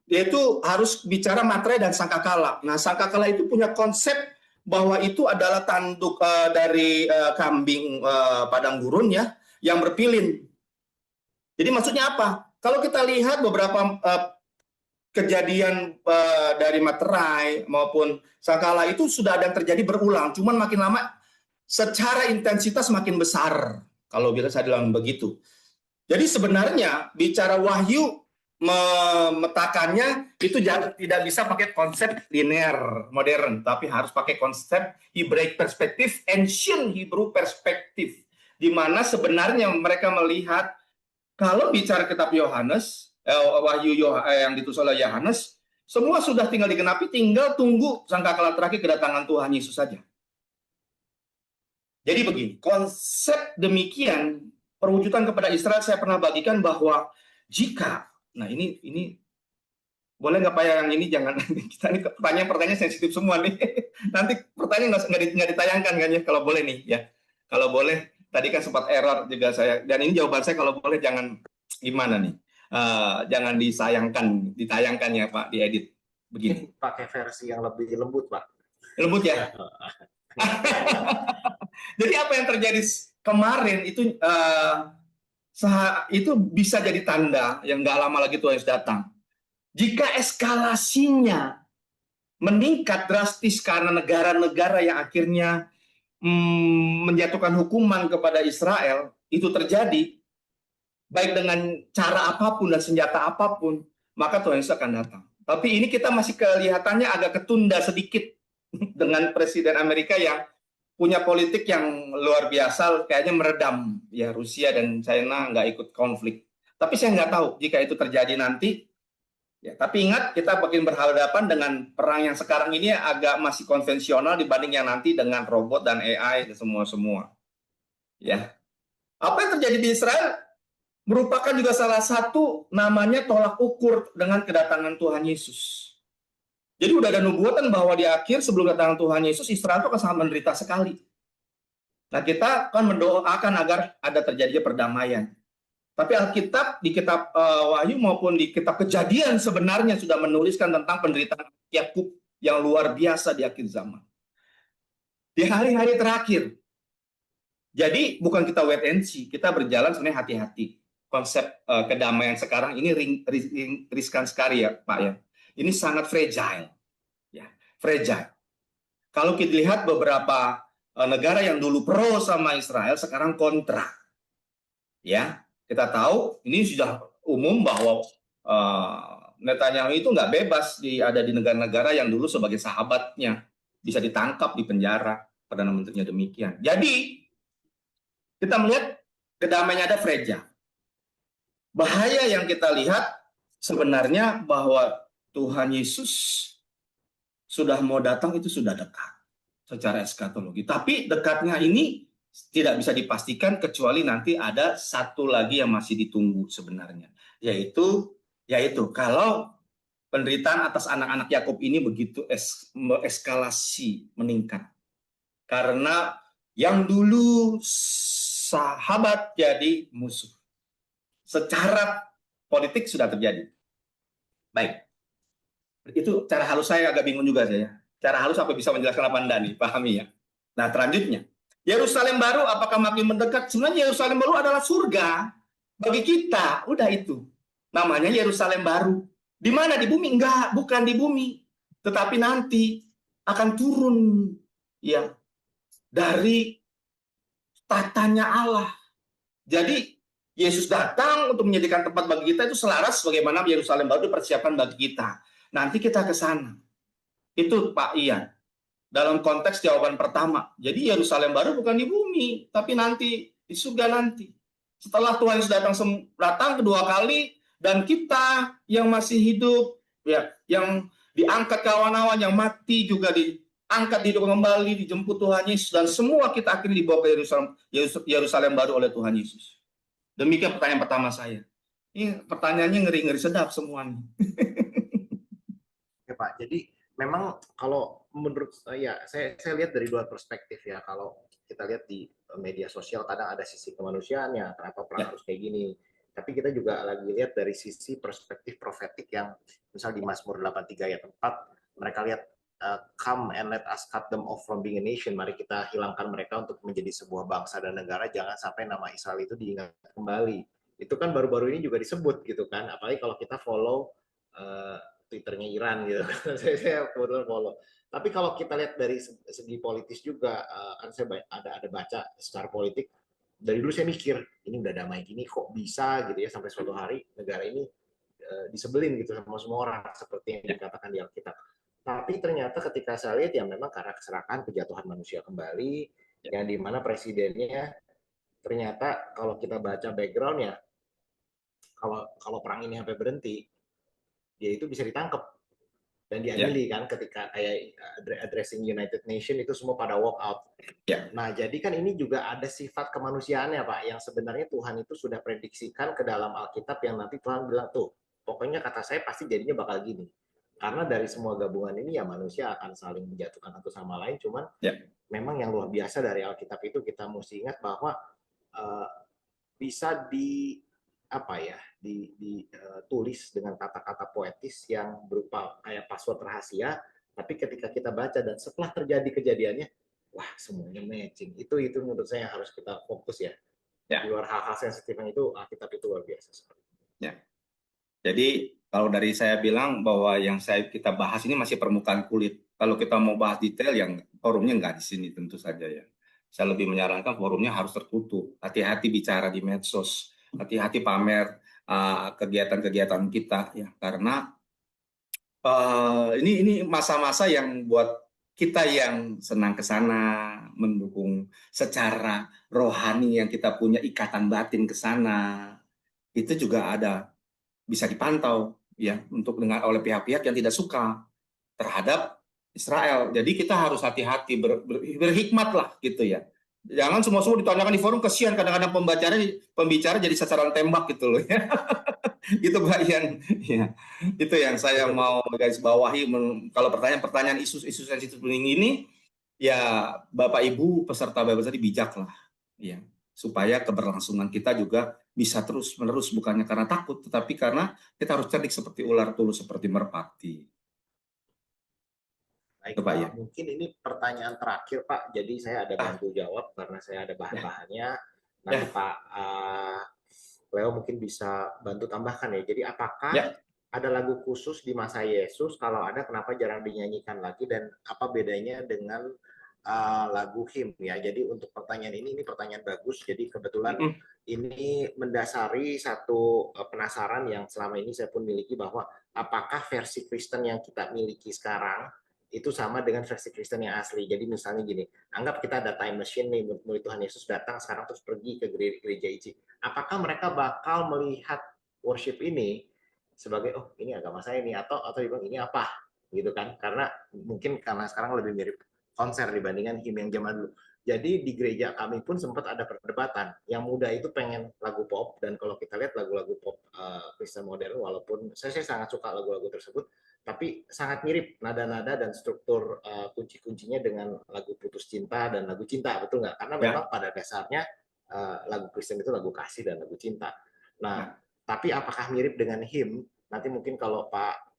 [SPEAKER 1] Yaitu harus bicara materai dan sangkakala. Nah, sangkakala itu punya konsep bahwa itu adalah tanduk dari kambing padang gurun ya, yang berpilin. Jadi maksudnya apa? Kalau kita lihat beberapa kejadian dari materai maupun sangkakala itu sudah ada yang terjadi berulang, cuman makin lama secara intensitas makin besar, kalau bisa saya bilang begitu. Jadi sebenarnya bicara wahyu memetakannya itu tidak bisa pakai konsep linear modern, tapi harus pakai konsep Hebraic perspektif, ancient Hebrew perspektif, di mana sebenarnya mereka melihat kalau bicara kitab Yohanes, wahyu yang ditulis oleh Yohanes, semua sudah tinggal digenapi, tinggal tunggu sangkakala terakhir kedatangan Tuhan Yesus saja. Jadi begini, konsep demikian perwujudan kepada Israel saya pernah bagikan bahwa jika, nah ini boleh nggak Pak yang ini jangan kita ini pertanyaan sensitif semua nih. Nanti pertanyaan nggak ditayangkan kan ya, kalau boleh nih ya. Kalau boleh, tadi kan sempat error juga saya, dan ini jawaban saya kalau boleh jangan gimana nih, jangan ditayangkan ya Pak, diedit begini.
[SPEAKER 2] Pakai versi yang lebih lembut Pak.
[SPEAKER 1] Lembut ya. Jadi apa yang terjadi kemarin itu bisa jadi tanda yang nggak lama lagi Tuhan Yesus datang. Jika eskalasinya meningkat drastis karena negara-negara yang akhirnya menjatuhkan hukuman kepada Israel, itu terjadi, baik dengan cara apapun dan senjata apapun, maka Tuhan Yesus akan datang. Tapi ini kita masih kelihatannya agak ketunda sedikit dengan Presiden Amerika yang punya politik yang luar biasa, kayaknya meredam ya Rusia dan China nggak ikut konflik. Tapi saya nggak tahu jika itu terjadi nanti. Ya, tapi ingat kita makin berhadapan dengan perang yang sekarang ini agak masih konvensional dibanding yang nanti dengan robot dan AI dan semua. Ya, apa yang terjadi di Israel merupakan juga salah satu namanya tolak ukur dengan kedatangan Tuhan Yesus. Jadi udah ada nubuatan bahwa di akhir sebelum kedatangan Tuhan Yesus, Israel itu akan sangat menderita sekali. Nah kita kan mendoakan agar ada terjadinya perdamaian. Tapi Alkitab di kitab Wahyu maupun di kitab Kejadian sebenarnya sudah menuliskan tentang penderitaan Yakub yang luar biasa di akhir zaman. Di hari-hari terakhir. Jadi bukan kita wait and see, kita berjalan sebenarnya hati-hati. Konsep kedamaian sekarang ini riskan sekali ya Pak ya. Ini sangat fragile. Ya, fragile. Kalau kita lihat beberapa negara yang dulu pro sama Israel sekarang kontra. Ya, kita tahu ini sudah umum bahwa Netanyahu itu nggak bebas ada di negara-negara yang dulu sebagai sahabatnya, bisa ditangkap di penjara, Perdana Menterinya demikian. Jadi kita melihat kedamaiannya ada fragile. Bahaya yang kita lihat sebenarnya bahwa Tuhan Yesus sudah mau datang itu sudah dekat secara eskatologi. Tapi dekatnya ini tidak bisa dipastikan kecuali nanti ada satu lagi yang masih ditunggu sebenarnya, yaitu kalau penderitaan atas anak-anak Yakub ini begitu eskalasi meningkat karena yang dulu sahabat jadi musuh. Secara politik sudah terjadi. Baik, itu cara halus saya agak bingung juga saya. Cara halus apa bisa menjelaskan apa Anda nih, pahami ya. Nah, selanjutnya, Yerusalem baru apakah makin mendekat? Sebenarnya Yerusalem baru adalah surga bagi kita. Udah itu. Namanya Yerusalem baru. Di mana? Di bumi? Enggak, bukan di bumi. Tetapi nanti akan turun ya dari tatanya Allah. Jadi Yesus datang untuk menyediakan tempat bagi kita itu selaras bagaimana Yerusalem baru dipersiapkan bagi kita. Nanti kita ke sana. Itu Pak Ian. Dalam konteks jawaban pertama. Jadi Yerusalem baru bukan di bumi, tapi nanti di surga nanti. Setelah Tuhan Yesus datang kedua kali, dan kita yang masih hidup, ya, yang diangkat ke awan-awan, yang mati juga diangkat hidup kembali, dijemput Tuhan Yesus, dan semua kita akhirnya dibawa ke Yerusalem baru oleh Tuhan Yesus. Demikian pertanyaan pertama saya. Ini pertanyaannya ngeri-ngeri sedap semuanya.
[SPEAKER 2] Ya Pak, jadi memang kalau menurut saya lihat dari dua perspektif ya. Kalau kita lihat di media sosial kadang ada sisi kemanusiaannya, kenapa perang harus kayak gini. Tapi kita juga lagi lihat dari sisi perspektif profetik yang misal di Mazmur 83 ayat 4, mereka lihat come and let us cut them off from being a nation. Mari kita hilangkan mereka untuk menjadi sebuah bangsa dan negara, jangan sampai nama Israel itu diingat kembali. Itu kan baru-baru ini juga disebut gitu kan, apalagi kalau kita follow Twitternya Iran gitu. Saya kebetulan follow. Tapi kalau kita lihat dari segi politis juga, kan saya ada baca secara politik. Dari dulu saya mikir, ini udah damai gini kok bisa gitu ya sampai suatu hari negara ini disebelin gitu sama semua orang seperti yang dikatakan di Alkitab. Tapi ternyata ketika saya lihat ya memang karena keserakahan kejatuhan manusia kembali, yang dimana presidennya ternyata kalau kita baca backgroundnya, kalau perang ini sampai berhenti, dia itu bisa ditangkap dan diadili kan ketika kayak addressing United Nation itu semua pada walk out. Nah, jadi kan ini juga ada sifat kemanusiaannya Pak yang sebenarnya Tuhan itu sudah prediksikan ke dalam Alkitab yang nanti Tuhan bilang tuh, pokoknya kata saya pasti jadinya bakal gini. Karena dari semua gabungan ini ya manusia akan saling menjatuhkan satu sama lain, cuman memang yang luar biasa dari Alkitab itu kita mesti ingat bahwa uh, bisa apa ya ditulis dengan kata-kata poetis yang berupa kayak password rahasia, tapi ketika kita baca dan setelah terjadi kejadiannya, wah semuanya matching. Itu menurut saya yang harus kita fokus ya. Di luar hal-hal sensitif itu Alkitab itu luar biasa sekali.
[SPEAKER 1] Ya. Jadi kalau dari saya bilang bahwa yang kita bahas ini masih permukaan kulit. Kalau kita mau bahas detail, yang forumnya nggak di sini tentu saja ya. Saya lebih menyarankan forumnya harus tertutup. Hati-hati bicara di medsos, hati-hati pamer kegiatan-kegiatan kita ya, karena ini masa-masa yang buat kita yang senang ke sana, mendukung secara rohani yang kita punya ikatan batin ke sana, itu juga bisa dipantau ya untuk oleh pihak-pihak yang tidak suka terhadap Israel. Jadi kita harus hati-hati, berhikmat lah gitu ya. Jangan semua ditanyakan di forum, kesian kadang-kadang pembicara jadi sasaran tembak gitu loh ya. Gitu Pak Ian. Ya. Itu yang saya mau garis bawahi. Kalau pertanyaan-pertanyaan isu-isu sensitif ini, ya Bapak Ibu peserta Bible tadi bijak lah. Ya. Supaya keberlangsungan kita juga bisa terus-menerus, bukannya karena takut, tetapi karena kita harus cerdik seperti ular, tulus seperti merpati.
[SPEAKER 2] Baik,
[SPEAKER 1] Pak, ya.
[SPEAKER 2] mungkin ini pertanyaan terakhir Pak. Jadi saya ada bantu jawab karena saya ada bahan-bahannya. Nanti Pak Leo mungkin bisa bantu tambahkan ya. Jadi apakah ada lagu khusus di masa Yesus? Kalau ada, kenapa jarang dinyanyikan lagi? Dan apa bedanya dengan lagu hymn ya? Jadi untuk pertanyaan ini pertanyaan bagus. Jadi kebetulan ini mendasari satu penasaran yang selama ini saya pun miliki, bahwa apakah versi Kristen yang kita miliki sekarang itu sama dengan versi Kristen yang asli. Jadi misalnya gini, anggap kita ada time machine nih, murid Tuhan Yesus datang sekarang terus pergi ke gereja IC. Apakah mereka bakal melihat worship ini sebagai, oh ini agama saya ini, atau dibilang ini apa gitu kan? Karena mungkin karena sekarang lebih mirip konser dibandingkan hymn yang zaman dulu. Jadi di gereja kami pun sempat ada perdebatan. Yang muda itu pengen lagu pop, dan kalau kita lihat lagu-lagu pop Kristen modern, walaupun saya sangat suka lagu-lagu tersebut, tapi sangat mirip nada-nada dan struktur kunci-kuncinya dengan lagu putus cinta dan lagu cinta, betul nggak? Karena memang pada dasarnya lagu Kristen itu lagu kasih dan lagu cinta. Nah, tapi apakah mirip dengan hymn? Nanti mungkin kalau Pak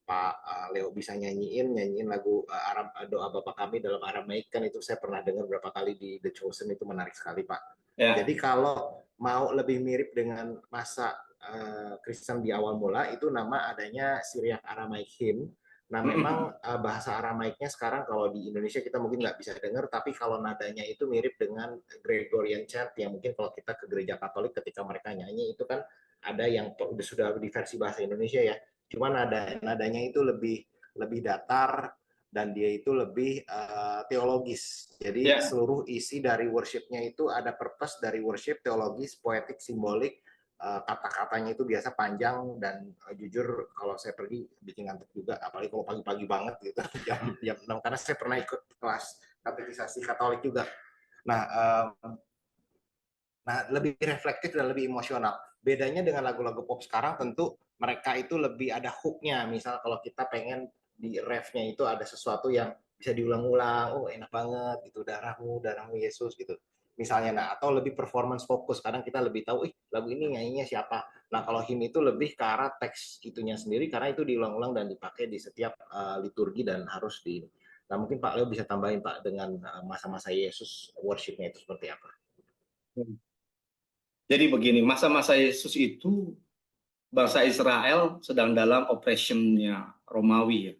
[SPEAKER 2] Leo bisa nyanyiin lagu doa Bapa Kami dalam Aramaik, kan itu saya pernah dengar berapa kali di The Chosen, itu menarik sekali Pak. Jadi kalau mau lebih mirip dengan masa Kristen di awal mula, itu nama adanya Syriac Aramaik Hymn. Nah, memang bahasa Aramaiknya sekarang kalau di Indonesia kita mungkin nggak bisa dengar, tapi kalau nadanya itu mirip dengan Gregorian chant yang mungkin kalau kita ke gereja Katolik ketika mereka nyanyi itu kan ada yang sudah di versi bahasa Indonesia ya. Cuma nadanya itu lebih lebih datar dan dia itu lebih teologis. Jadi
[SPEAKER 1] Ya.
[SPEAKER 2] seluruh isi dari worship-nya itu ada purpose dari worship, teologis, poetik, simbolik, kata-katanya itu biasa panjang dan jujur kalau saya pergi bikin ngantuk juga, apalagi kalau pagi-pagi banget gitu jam 6 karena saya pernah ikut kelas katekisasi Katolik juga. Nah, lebih reflektif dan lebih emosional. Bedanya dengan lagu-lagu pop sekarang tentu mereka itu lebih ada hooknya. Misal kalau kita pengen di refnya itu ada sesuatu yang bisa diulang-ulang, oh enak banget gitu, darahmu, darahmu Yesus gitu. Misalnya, nah atau lebih performance fokus. Kadang kita lebih tahu, lagu ini nyanyinya siapa. Nah kalau hymn itu lebih ke arah teks itunya sendiri karena itu diulang-ulang dan dipakai di setiap liturgi dan harus di. Nah mungkin Pak Leo bisa tambahin Pak dengan masa-masa Yesus worshipnya itu seperti apa?
[SPEAKER 1] Jadi begini, masa-masa Yesus itu bangsa Israel sedang dalam operationnya Romawi ya.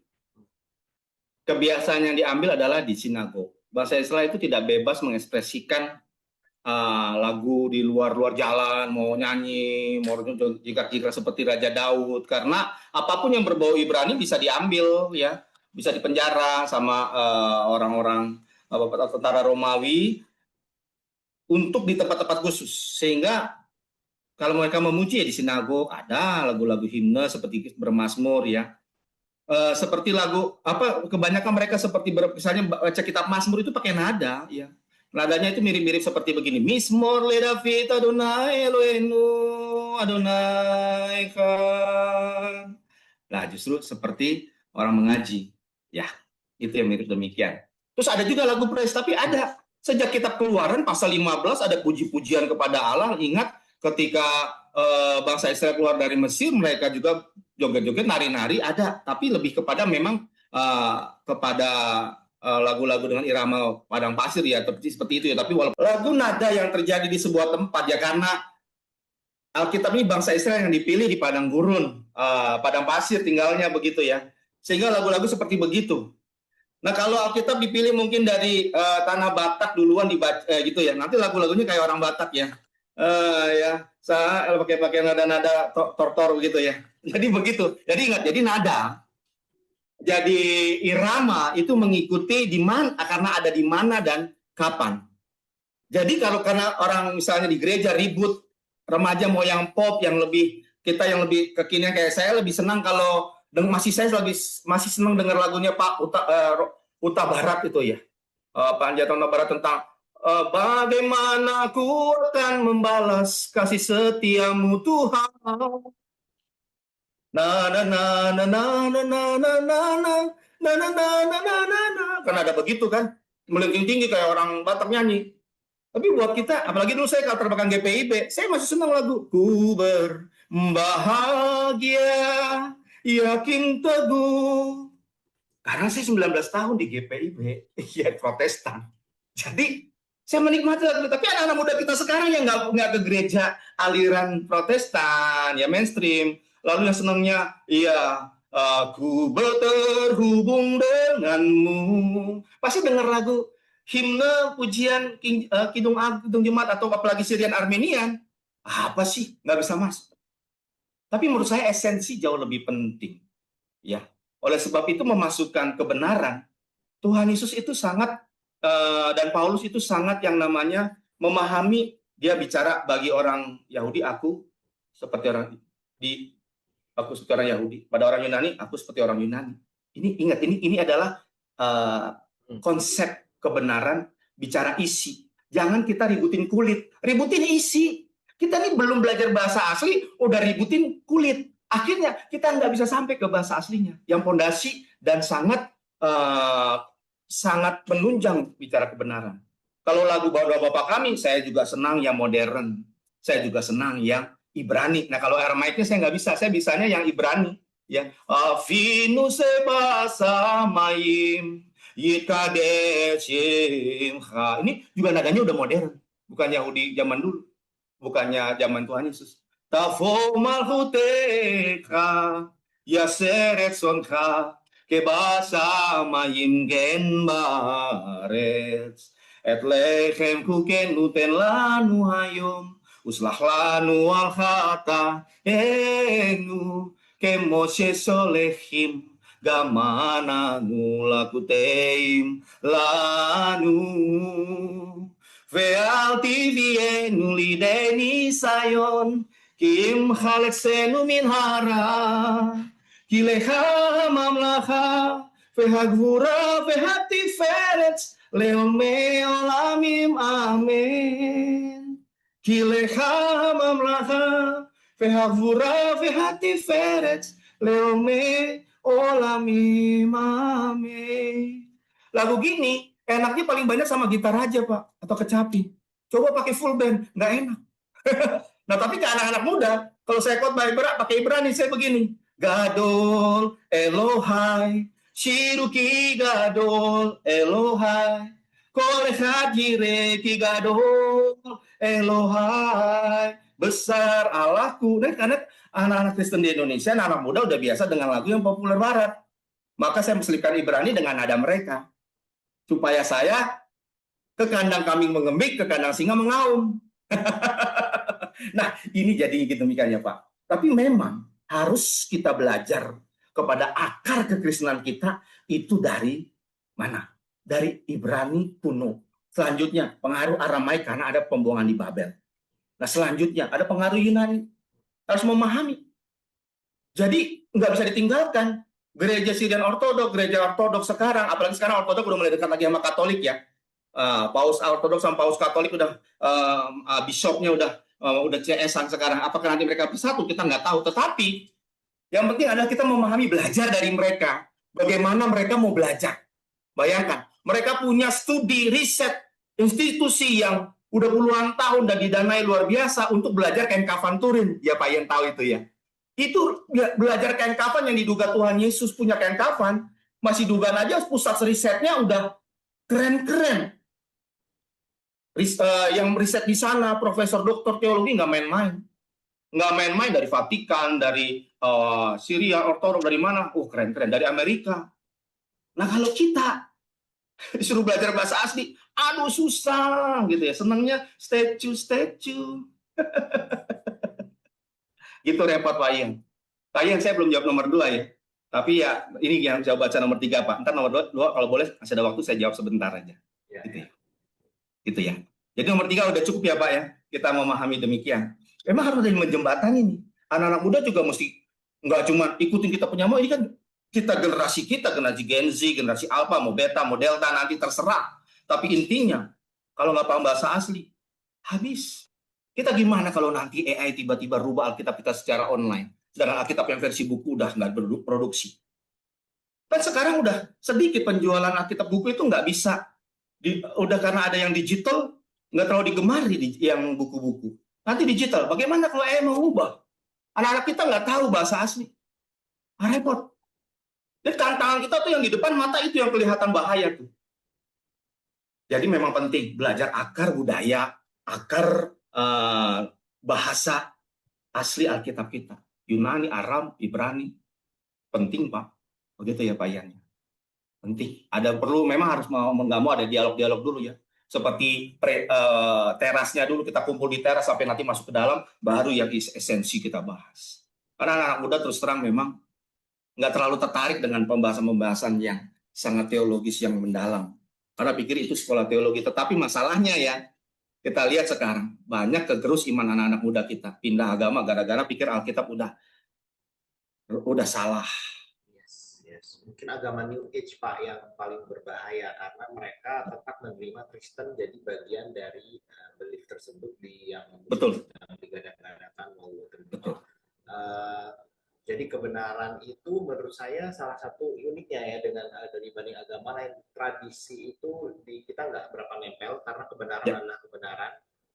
[SPEAKER 1] Kebiasaan yang diambil adalah di sinagog. Bangsa Israel itu tidak bebas mengekspresikan lagu di luar-luar jalan, mau nyanyi, mau jika seperti Raja Daud, karena apapun yang berbau Ibrani bisa diambil ya, bisa dipenjara sama orang-orang tentara Romawi untuk di tempat-tempat khusus, sehingga kalau mereka memuji ya di sinagog ada lagu-lagu himne seperti bermazmur ya. Seperti lagu apa kebanyakan mereka seperti misalnya baca kitab Mazmur itu pakai nada ya. Nadanya itu mirip-mirip seperti begini. Mismor le David Adonai Eloheinu Adonai kan. Nah, justru seperti orang mengaji. Ya, itu yang mirip demikian. Terus ada juga lagu praise, tapi ada sejak kitab Keluaran pasal 15 ada puji-pujian kepada Allah. Ingat ketika bangsa Israel keluar dari Mesir, mereka juga joget-joget, nari-nari ada, tapi lebih kepada memang kepada lagu-lagu dengan irama padang pasir ya, seperti itu ya. Tapi walaupun lagu nada yang terjadi di sebuah tempat ya karena Alkitab ini bangsa Israel yang dipilih di padang gurun, padang pasir tinggalnya begitu ya. Sehingga lagu-lagu seperti begitu. Nah kalau Alkitab dipilih mungkin dari tanah Batak duluan dibaca gitu ya. Nanti lagu-lagunya kayak orang Batak ya. Ya, saya pakai nada-nada tortor gitu ya. Jadi begitu. Jadi ingat, jadi nada, jadi irama itu mengikuti di mana karena ada di mana dan kapan. Jadi kalau karena orang misalnya di gereja ribut, remaja mau yang pop, yang lebih kita yang lebih kekinian kayak saya lebih senang kalau masih senang dengar lagunya Pak Uta Barat itu ya. Pak Anjatan Barat tentang bagaimana ku akan membalas kasih setiamu Tuhan. Na na na na na na na na na na na na na na na na na. Kan ada begitu kan, melengking tinggi kayak orang Batak nyanyi. Tapi buat kita, apalagi dulu saya kalau terbang GPIB, saya masih senang lagu ku berbahagia, yakin teguh. Karena saya 19 tahun di GPIB, ya Protestan. Jadi saya menikmati lagu, tapi anak-anak muda kita sekarang yang nggak ke gereja aliran Protestan, ya mainstream, lalu yang senangnya, iya aku terhubung denganmu. Pasti dengar lagu himne pujian Kidung Jemaat atau apalagi Syrian Armenian. Apa sih? Nggak bisa masuk. Tapi menurut saya esensi jauh lebih penting. Ya, oleh sebab itu memasukkan kebenaran. Tuhan Yesus itu sangat dan Paulus itu sangat yang namanya memahami, dia bicara bagi orang Yahudi aku seperti orang di aku seperti orang Yahudi, pada orang Yunani aku seperti orang Yunani. Ini ingat ini adalah konsep kebenaran, bicara isi. Jangan kita ributin kulit, ributin isi. Kita ini belum belajar bahasa asli, udah ributin kulit. Akhirnya kita nggak bisa sampai ke bahasa aslinya, yang pondasi dan sangat menunjang bicara kebenaran. Kalau lagu Bapak kami, saya juga senang yang modern. Saya juga senang yang Ibrani. Nah kalau Aramaiknya saya nggak bisa, saya bisanya yang Ibrani. Ya, Avinu sebasa mayim yikadeshim. Ini juga nadanya udah modern, bukan Yahudi zaman dulu, bukannya zaman Tuhan Yesus. Tafo malhuteka yaseret sonka kebasa mayim ken barets et lechem kuken uten lanu hayom uslah lanu al khata enu kemoshe solehim gamana ngulakuteim lanu ve'al tivienu lideni sayon kim khaleksenu min hara kilecha mamlacha vehagvura vehatiferet leome olamim amen kilecha mamlacha vehagvura vehatiferet leome olamim amen. Lagu gini enaknya paling banyak sama gitar aja Pak atau kecapi. Coba pakai full band nggak enak. Nah tapi ke anak-anak muda, kalau saya khotbah pakai Ibrani saya begini. Gadol Elohai, Shiruki Gadol Elohai, Kol Echad Yireh Ki Gadol Elohai. Besar Allahku. Nah, karena anak-anak Kristen di Indonesia, anak muda udah biasa dengan lagu yang populer barat. Maka saya selipkan Ibrani dengan nada mereka. Supaya saya ke kandang kambing mengembik, ke kandang singa mengaum. Nah, ini jadi demikian ya Pak. Tapi memang harus kita belajar kepada akar kekristenan kita itu dari mana? Dari Ibrani kuno. Selanjutnya, pengaruh Aramaik karena ada pembuangan di Babel. Nah, selanjutnya ada pengaruh Yunani. Harus memahami. Jadi, nggak bisa ditinggalkan. Gereja Syrian Ortodok, gereja Ortodok sekarang, apalagi sekarang Ortodok udah mulai dekat lagi sama Katolik ya. Paus Ortodok sama Paus Katolik udah biskupnya udah CS-an sekarang. Apakah nanti mereka bersatu? Kita nggak tahu. Tetapi yang penting adalah kita memahami, belajar dari mereka. Bagaimana mereka mau belajar. Bayangkan, mereka punya studi, riset, institusi yang udah puluhan tahun dan didanai luar biasa untuk belajar kain kafan Turin. Ya Pak yang tahu itu ya. Itu belajar kain kafan yang diduga Tuhan Yesus punya kain kafan, masih dugaan aja pusat risetnya udah keren-keren. Yang riset di sana, profesor doktor teologi nggak main-main. Nggak main-main dari Vatikan, dari Syria, Ortodok, dari mana? Oh, keren-keren. Dari Amerika. Nah, kalau kita disuruh belajar bahasa asli, aduh susah gitu ya. Senangnya statue. Gitu repot Pak Ian. Pak Ian, saya belum jawab nomor 2 ya. Tapi ya, ini yang jawab baca nomor 3 Pak. Ntar nomor 2 kalau boleh, masih ada waktu saya jawab sebentar aja.
[SPEAKER 2] Ya,
[SPEAKER 1] gitu ya. Gitu ya. Jadi nomor 3 udah cukup ya Pak ya. Kita memahami demikian. Memang harus ada menjembatani nih. Anak-anak muda juga mesti nggak cuma ikutin kita punya mau. Ini kan generasi Gen Z, generasi Alpha, mau Beta, mau Delta, nanti terserah. Tapi intinya, kalau nggak paham bahasa asli, habis. Kita gimana kalau nanti AI tiba-tiba rubah Alkitab kita secara online? Sedangkan Alkitab yang versi buku udah nggak berproduksi. Kan sekarang udah sedikit penjualan Alkitab buku itu nggak bisa. Udah karena ada yang digital, nggak terlalu digemari yang buku-buku. Nanti digital, bagaimana kalau AI mau ubah? Anak-anak kita nggak tahu bahasa asli. Repot. Jadi tantangan kita tuh yang di depan mata itu yang kelihatan bahaya tuh. Jadi memang penting belajar akar budaya, akar bahasa asli Alkitab kita. Yunani, Aram, Ibrani. Penting Pak. Begitu ya Pak Ian. Penting. Ada perlu memang harus nggak mau ada dialog-dialog dulu ya. Seperti terasnya dulu kita kumpul di teras sampai nanti masuk ke dalam, baru yang esensi kita bahas. Karena anak-anak muda terus terang memang nggak terlalu tertarik dengan pembahasan-pembahasan yang sangat teologis yang mendalam. Karena pikir itu sekolah teologi. Tetapi masalahnya ya, kita lihat sekarang banyak kegerus iman anak-anak muda kita pindah agama gara-gara pikir Alkitab udah salah.
[SPEAKER 2] Yes. Mungkin agama New Age Pak yang paling berbahaya karena mereka tetap menerima Kristen jadi bagian dari belief tersebut yang
[SPEAKER 1] Betul.
[SPEAKER 2] digadang-gadangkan mau terima. Jadi kebenaran itu menurut saya salah satu uniknya ya dengan dibanding agama lain, tradisi itu kita nggak berapa nempel karena kebenaran adalah kebenaran.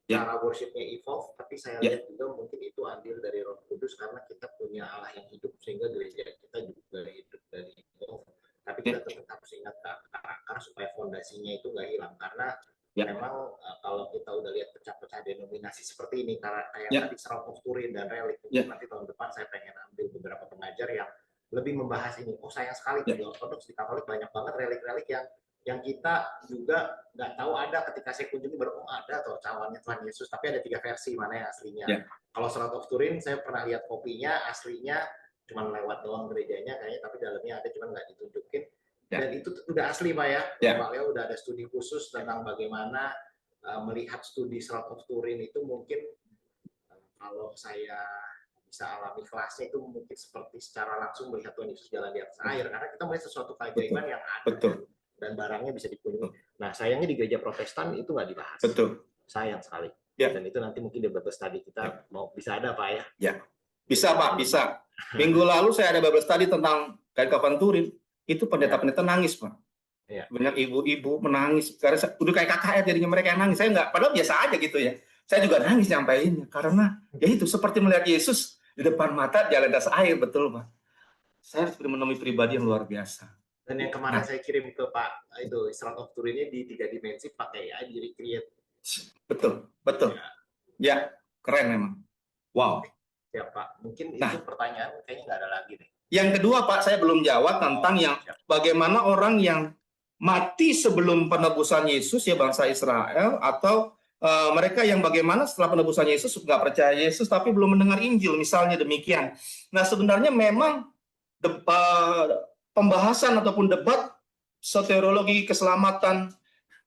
[SPEAKER 2] Cara worshipnya evolve, tapi saya lihat juga mungkin itu andil dari Roh Kudus karena kita punya Allah yang hidup sehingga gereja kita juga hidup dari evolve. Tapi kita tetap harus ingat akar supaya fondasinya itu nggak hilang karena memang kalau kita udah lihat pecah-pecah denominasi seperti ini karena kayak tadi Seratus of Turin dan Relik, nanti tahun depan saya pengen ambil beberapa pengajar yang lebih membahas ini. Oh sayang sekali
[SPEAKER 1] Ya.
[SPEAKER 2] di Ortodoks, di Katolik banyak banget relik-relik yang kita juga nggak tahu ada. Ketika saya kunjungi baru, oh ada atau cawannya Tuhan Yesus, tapi ada 3 versi mana yang aslinya.
[SPEAKER 1] Ya.
[SPEAKER 2] Kalau Shroud of Turin saya pernah lihat kopinya, aslinya cuma lewat doang gerejanya kayaknya, tapi dalamnya ada cuma nggak ditunjukin.
[SPEAKER 1] Ya.
[SPEAKER 2] Dan itu udah asli Pak ya.
[SPEAKER 1] Ya.
[SPEAKER 2] Pak Leo udah ada studi khusus tentang bagaimana melihat studi Shroud of Turin itu. Mungkin kalau saya bisa alami kelasnya itu mungkin seperti secara langsung melihat Tuhan Yesus jalan di atas air, karena kita melihat sesuatu keajaiban yang ada.
[SPEAKER 1] Betul.
[SPEAKER 2] Dan barangnya bisa dikunjungi. Nah sayangnya di gereja Protestan itu nggak dibahas.
[SPEAKER 1] Betul.
[SPEAKER 2] Sayang sekali.
[SPEAKER 1] Ya.
[SPEAKER 2] Dan itu nanti mungkin di Bible study kita mau bisa ada Pak ya.
[SPEAKER 1] Ya. Bisa Pak, bisa. Minggu lalu saya ada Bible study tentang kehidupan Turin. Itu pendeta-pendeta nangis Pak.
[SPEAKER 2] Ya.
[SPEAKER 1] Banyak ibu-ibu menangis karena udah kayak KKR jadinya, mereka yang nangis. Saya nggak, padahal biasa aja gitu ya. Saya juga nangis nyampeinnya karena ya itu seperti melihat Yesus di depan mata jalan atas air, betul Pak. Saya harus menemui pribadi yang luar biasa.
[SPEAKER 2] Dan yang kemarin saya kirim ke Pak itu Shroud of Turinnya di 3 dimensi pakai ya, di recreate.
[SPEAKER 1] Betul, betul. Ya, keren memang. Wow.
[SPEAKER 2] Ya Pak, mungkin itu pertanyaan kayaknya nggak ada lagi nih.
[SPEAKER 1] Yang kedua Pak, saya belum jawab tentang yang bagaimana orang yang mati sebelum penebusan Yesus ya, bangsa Israel, atau mereka yang bagaimana setelah penebusan Yesus nggak percaya Yesus tapi belum mendengar Injil, misalnya demikian. Nah sebenarnya memang pembahasan ataupun debat soteriologi keselamatan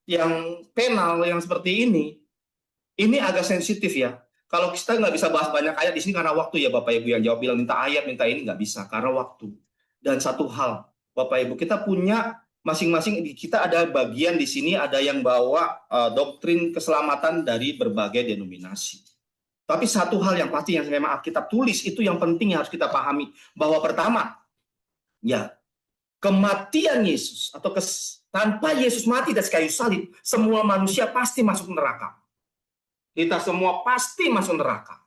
[SPEAKER 1] yang penal yang seperti ini agak sensitif ya. Kalau kita nggak bisa bahas banyak ayat di sini karena waktu ya Bapak Ibu, yang jawab bilang minta ayat, minta ini nggak bisa karena waktu. Dan satu hal Bapak Ibu, kita punya masing-masing, kita ada bagian di sini, ada yang bawa doktrin keselamatan dari berbagai denominasi. Tapi satu hal yang pasti yang memang Alkitab tulis itu yang penting yang harus kita pahami, bahwa pertama, ya kematian Yesus atau tanpa Yesus mati di kayu salib, semua manusia pasti masuk neraka. Kita semua pasti masuk neraka.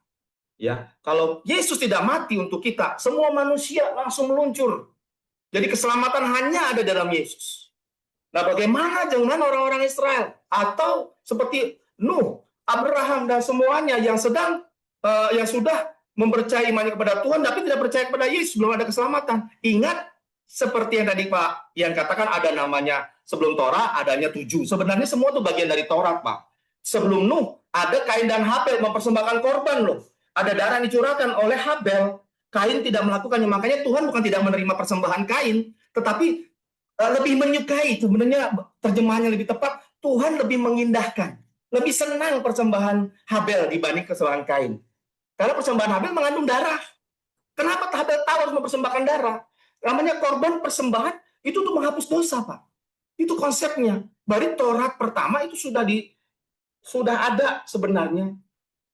[SPEAKER 1] Ya, kalau Yesus tidak mati untuk kita, semua manusia langsung meluncur. Jadi keselamatan hanya ada dalam Yesus. Nah, bagaimana dengan orang-orang Israel atau seperti Nuh, Abraham dan semuanya yang yang sudah mempercayai imannya kepada Tuhan tapi tidak percaya kepada Yesus, belum ada keselamatan. Ingat seperti yang tadi Pak yang katakan ada namanya sebelum Torah adanya 7. Sebenarnya semua itu bagian dari Taurat Pak. Sebelum Nuh ada Kain dan Habel mempersembahkan korban loh. Ada darah yang dicurahkan oleh Habel. Kain tidak melakukannya, makanya Tuhan bukan tidak menerima persembahan Kain, tetapi lebih menyukai, sebenarnya terjemahannya lebih tepat, Tuhan lebih mengindahkan, lebih senang persembahan Habel dibanding persembahan Kain. Karena persembahan Habel mengandung darah. Kenapa Habel tahu harus mempersembahkan darah? Namanya korban persembahan itu untuk menghapus dosa, Pak. Itu konsepnya. Dari Taurat pertama itu sudah ada sebenarnya.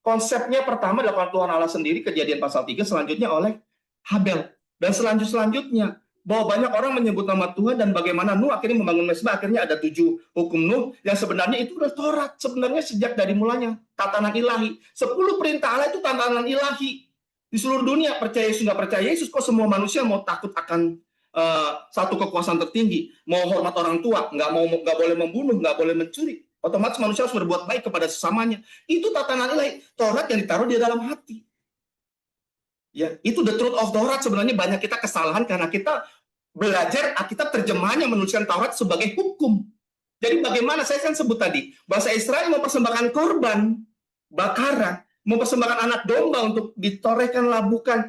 [SPEAKER 1] Konsepnya pertama dilakukan Tuhan Allah sendiri, Kejadian pasal 3, selanjutnya oleh Habel. Dan selanjutnya, bahwa banyak orang menyebut nama Tuhan dan bagaimana Nuh akhirnya membangun mezbah, akhirnya ada 7 hukum Nuh, yang sebenarnya itu adalah Taurat, sebenarnya sejak dari mulanya, tatanan ilahi. 10 perintah Allah itu tatanan ilahi. Di seluruh dunia, percaya Yesus, nggak percaya Yesus, kok semua manusia mau takut akan satu kekuasaan tertinggi, mau hormat orang tua, nggak boleh membunuh, nggak boleh mencuri. Otomatis manusia harus berbuat baik kepada sesamanya. Itu tatanan ilahi, Taurat yang ditaruh di dalam hati. Ya, itu the truth of Taurat. Sebenarnya banyak kita kesalahan karena kita belajar Alkitab terjemahannya menuliskan Taurat sebagai hukum. Jadi bagaimana saya kan sebut tadi, bahasa Israel mempersembahkan korban bakaran, mempersembahkan anak domba untuk ditorehkan labukan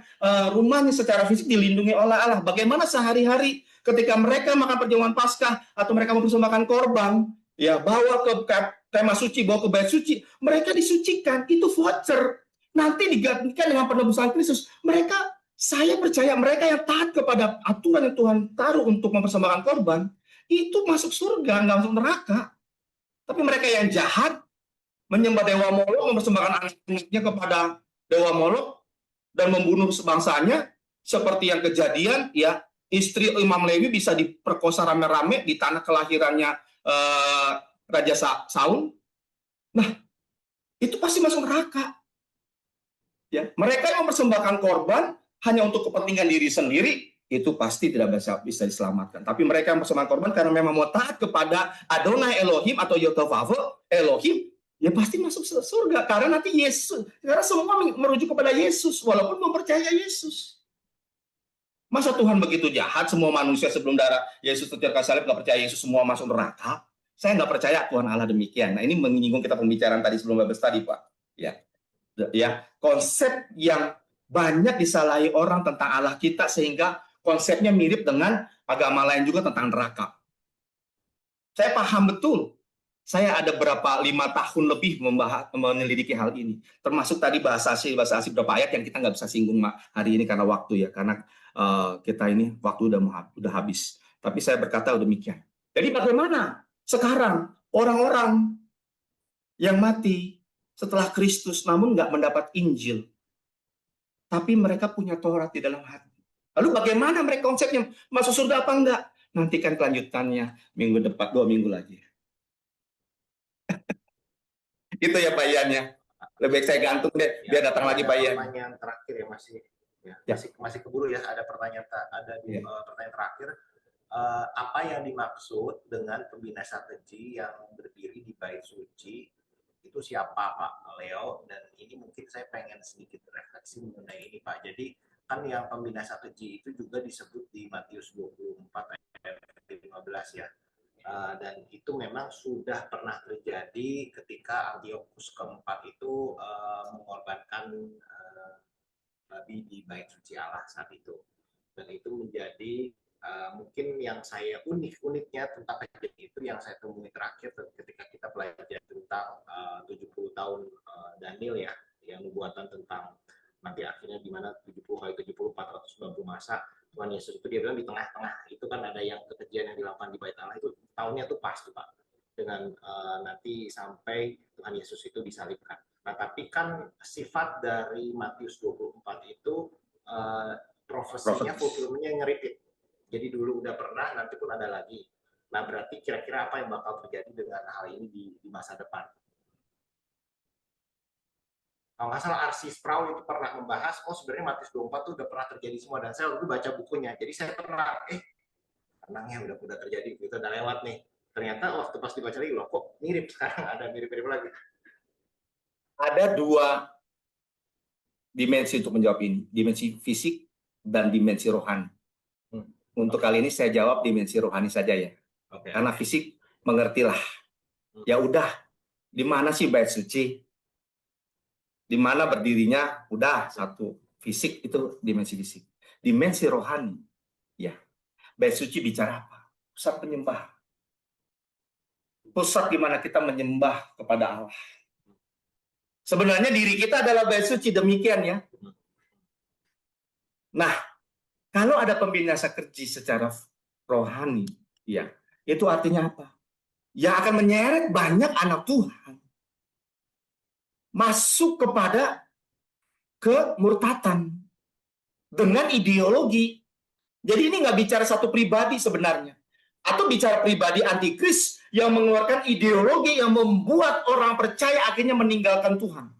[SPEAKER 1] rumahnya secara fisik dilindungi oleh Allah. Bagaimana sehari-hari ketika mereka makan perjamuan Paskah atau mereka mempersembahkan korban, ya bawa ke kemah suci, bawa ke bait suci, mereka disucikan, itu voucher. Nanti digantikan dengan penebusan Kristus. Saya percaya mereka yang taat kepada aturan yang Tuhan taruh untuk mempersembahkan korban, itu masuk surga, nggak masuk neraka. Tapi mereka yang jahat, menyembah dewa Molok, mempersembahkan anaknya kepada dewa Molok, dan membunuh sebangsanya, seperti yang Kejadian, ya istri Imam Lewi bisa diperkosa rame-rame di tanah kelahirannya Raja Saul. Nah, itu pasti masuk neraka. Ya, mereka yang mempersembahkan korban hanya untuk kepentingan diri sendiri, itu pasti tidak bisa diselamatkan. Tapi mereka yang mempersembahkan korban karena memang mau taat kepada Adonai Elohim atau Yehovah Elohim, ya pasti masuk surga. Karena nanti Yesus, karena semua merujuk kepada Yesus, walaupun mempercayai Yesus. Masa Tuhan begitu jahat, semua manusia sebelum darah Yesus tercurahkan salib nggak percaya Yesus semua masuk neraka? Saya nggak percaya Tuhan Allah demikian. Nah, ini menyinggung kita pembicaraan tadi sebelum Bible study, Pak. Ya, konsep yang banyak disalahi orang tentang Allah kita sehingga konsepnya mirip dengan agama lain juga tentang neraka. Saya paham betul. Saya ada 5 tahun lebih menyelidiki hal ini. Termasuk tadi bahasa asli beberapa ayat yang kita nggak bisa singgung hari ini karena waktu ya. Karena kita ini waktu udah habis. Tapi saya berkata demikian. Jadi bagaimana sekarang orang-orang yang mati setelah Kristus namun nggak mendapat Injil, tapi mereka punya Taurat di dalam hati. Lalu bagaimana mereka konsepnya? Masuk surga apa enggak? Nantikan kelanjutannya minggu depan, 2 minggu lagi. Itu ya Pak Ian ya. Lebih baik saya gantung deh, biar datang lagi Pak Ian.
[SPEAKER 2] Pertanyaan terakhir ya masih keburu ya. Ada pertanyaan pertanyaan terakhir. Apa yang dimaksud dengan pembina strategi yang berdiri di bait suci itu siapa Pak Leo? Dan ini mungkin saya pengen sedikit refleksi mengenai ini Pak. Jadi kan yang pembina strategi itu juga disebut di Matius 24 ayat 15 ya. Dan itu memang sudah pernah terjadi ketika Antiochus keempat itu mengorbankan babi di bait suci Allah saat itu. Dan itu menjadi mungkin yang saya uniknya tentang kejadian itu yang saya temui terakhir ketika kita belajar tentang 70 tahun Daniel ya, yang nubuatan tentang nanti akhirnya di mana 70 kali 70 490 masa Tuhan Yesus itu dia bilang di tengah-tengah itu kan ada yang kejadian yang dilakukan di bait Allah itu tahunnya tuh pas tuh Pak dengan nanti sampai Tuhan Yesus itu disalibkan. Nah tapi kan sifat dari Matius 24 itu profesinya fulfillment-nya nge-repeat. Jadi dulu udah pernah, nanti pun ada lagi. Nah berarti kira-kira apa yang bakal terjadi dengan hal ini di masa depan? Kalau nggak salah R.C. Sproul itu pernah membahas, sebenarnya Matius 24 itu udah pernah terjadi semua, dan saya udah baca bukunya, jadi saya pernah, tenangnya udah terjadi, itu udah lewat nih. Ternyata waktu pas dibaca lagi, loh kok mirip, sekarang ada mirip-mirip lagi.
[SPEAKER 1] Ada 2 dimensi untuk menjawab ini, dimensi fisik dan dimensi rohani. Untuk kali ini saya jawab dimensi rohani saja ya. Karena fisik mengertilah. Ya udah, di mana sih bait suci? Di mana berdirinya? Udah satu. Fisik itu dimensi fisik. Dimensi rohani, ya. Bait suci bicara apa? Pusat penyembah. Pusat di mana kita menyembah kepada Allah. Sebenarnya diri kita adalah bait suci, demikian ya. Nah, kalau ada pembina sakerji secara rohani, ya, itu artinya apa? Yang akan menyeret banyak anak Tuhan masuk kepada kemurtatan dengan ideologi. Jadi ini nggak bicara satu pribadi sebenarnya, atau bicara pribadi antikris yang mengeluarkan ideologi yang membuat orang percaya akhirnya meninggalkan Tuhan,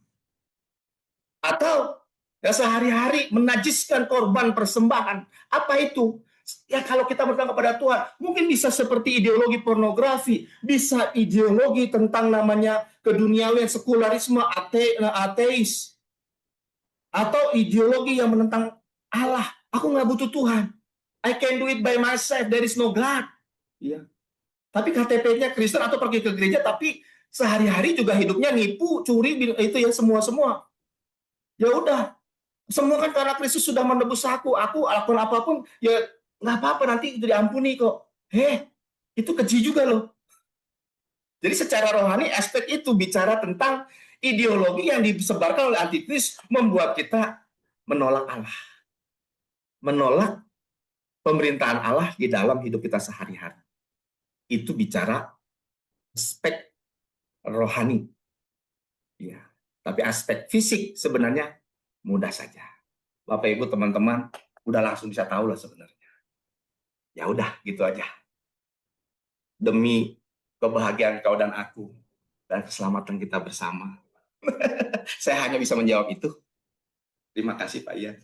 [SPEAKER 1] atau ya sehari-hari menajiskan korban persembahan. Apa itu? Ya kalau kita bertanya kepada Tuhan, mungkin bisa seperti ideologi pornografi, bisa ideologi tentang namanya keduniawian, sekularisme, ateis, atau ideologi yang menentang Allah. Aku nggak butuh Tuhan. I can do it by myself. There is no God. Ya. Tapi KTP-nya Kristen atau pergi ke gereja, tapi sehari-hari juga hidupnya nipu, curi, itu ya semua. Ya udah, semua kan karena Kristus sudah menebus aku lakukan apapun, ya nggak apa-apa, nanti itu diampuni kok. Itu keji juga loh. Jadi secara rohani aspek itu bicara tentang ideologi yang disebarkan oleh antikris membuat kita menolak Allah. Menolak pemerintahan Allah di dalam hidup kita sehari-hari. Itu bicara aspek rohani. Ya, tapi aspek fisik sebenarnya mudah saja. Bapak Ibu teman-teman udah langsung bisa tahu lah sebenarnya. Ya udah gitu aja. Demi kebahagiaan kau dan aku dan keselamatan kita bersama. Saya hanya bisa menjawab itu. Terima kasih Pak Ian.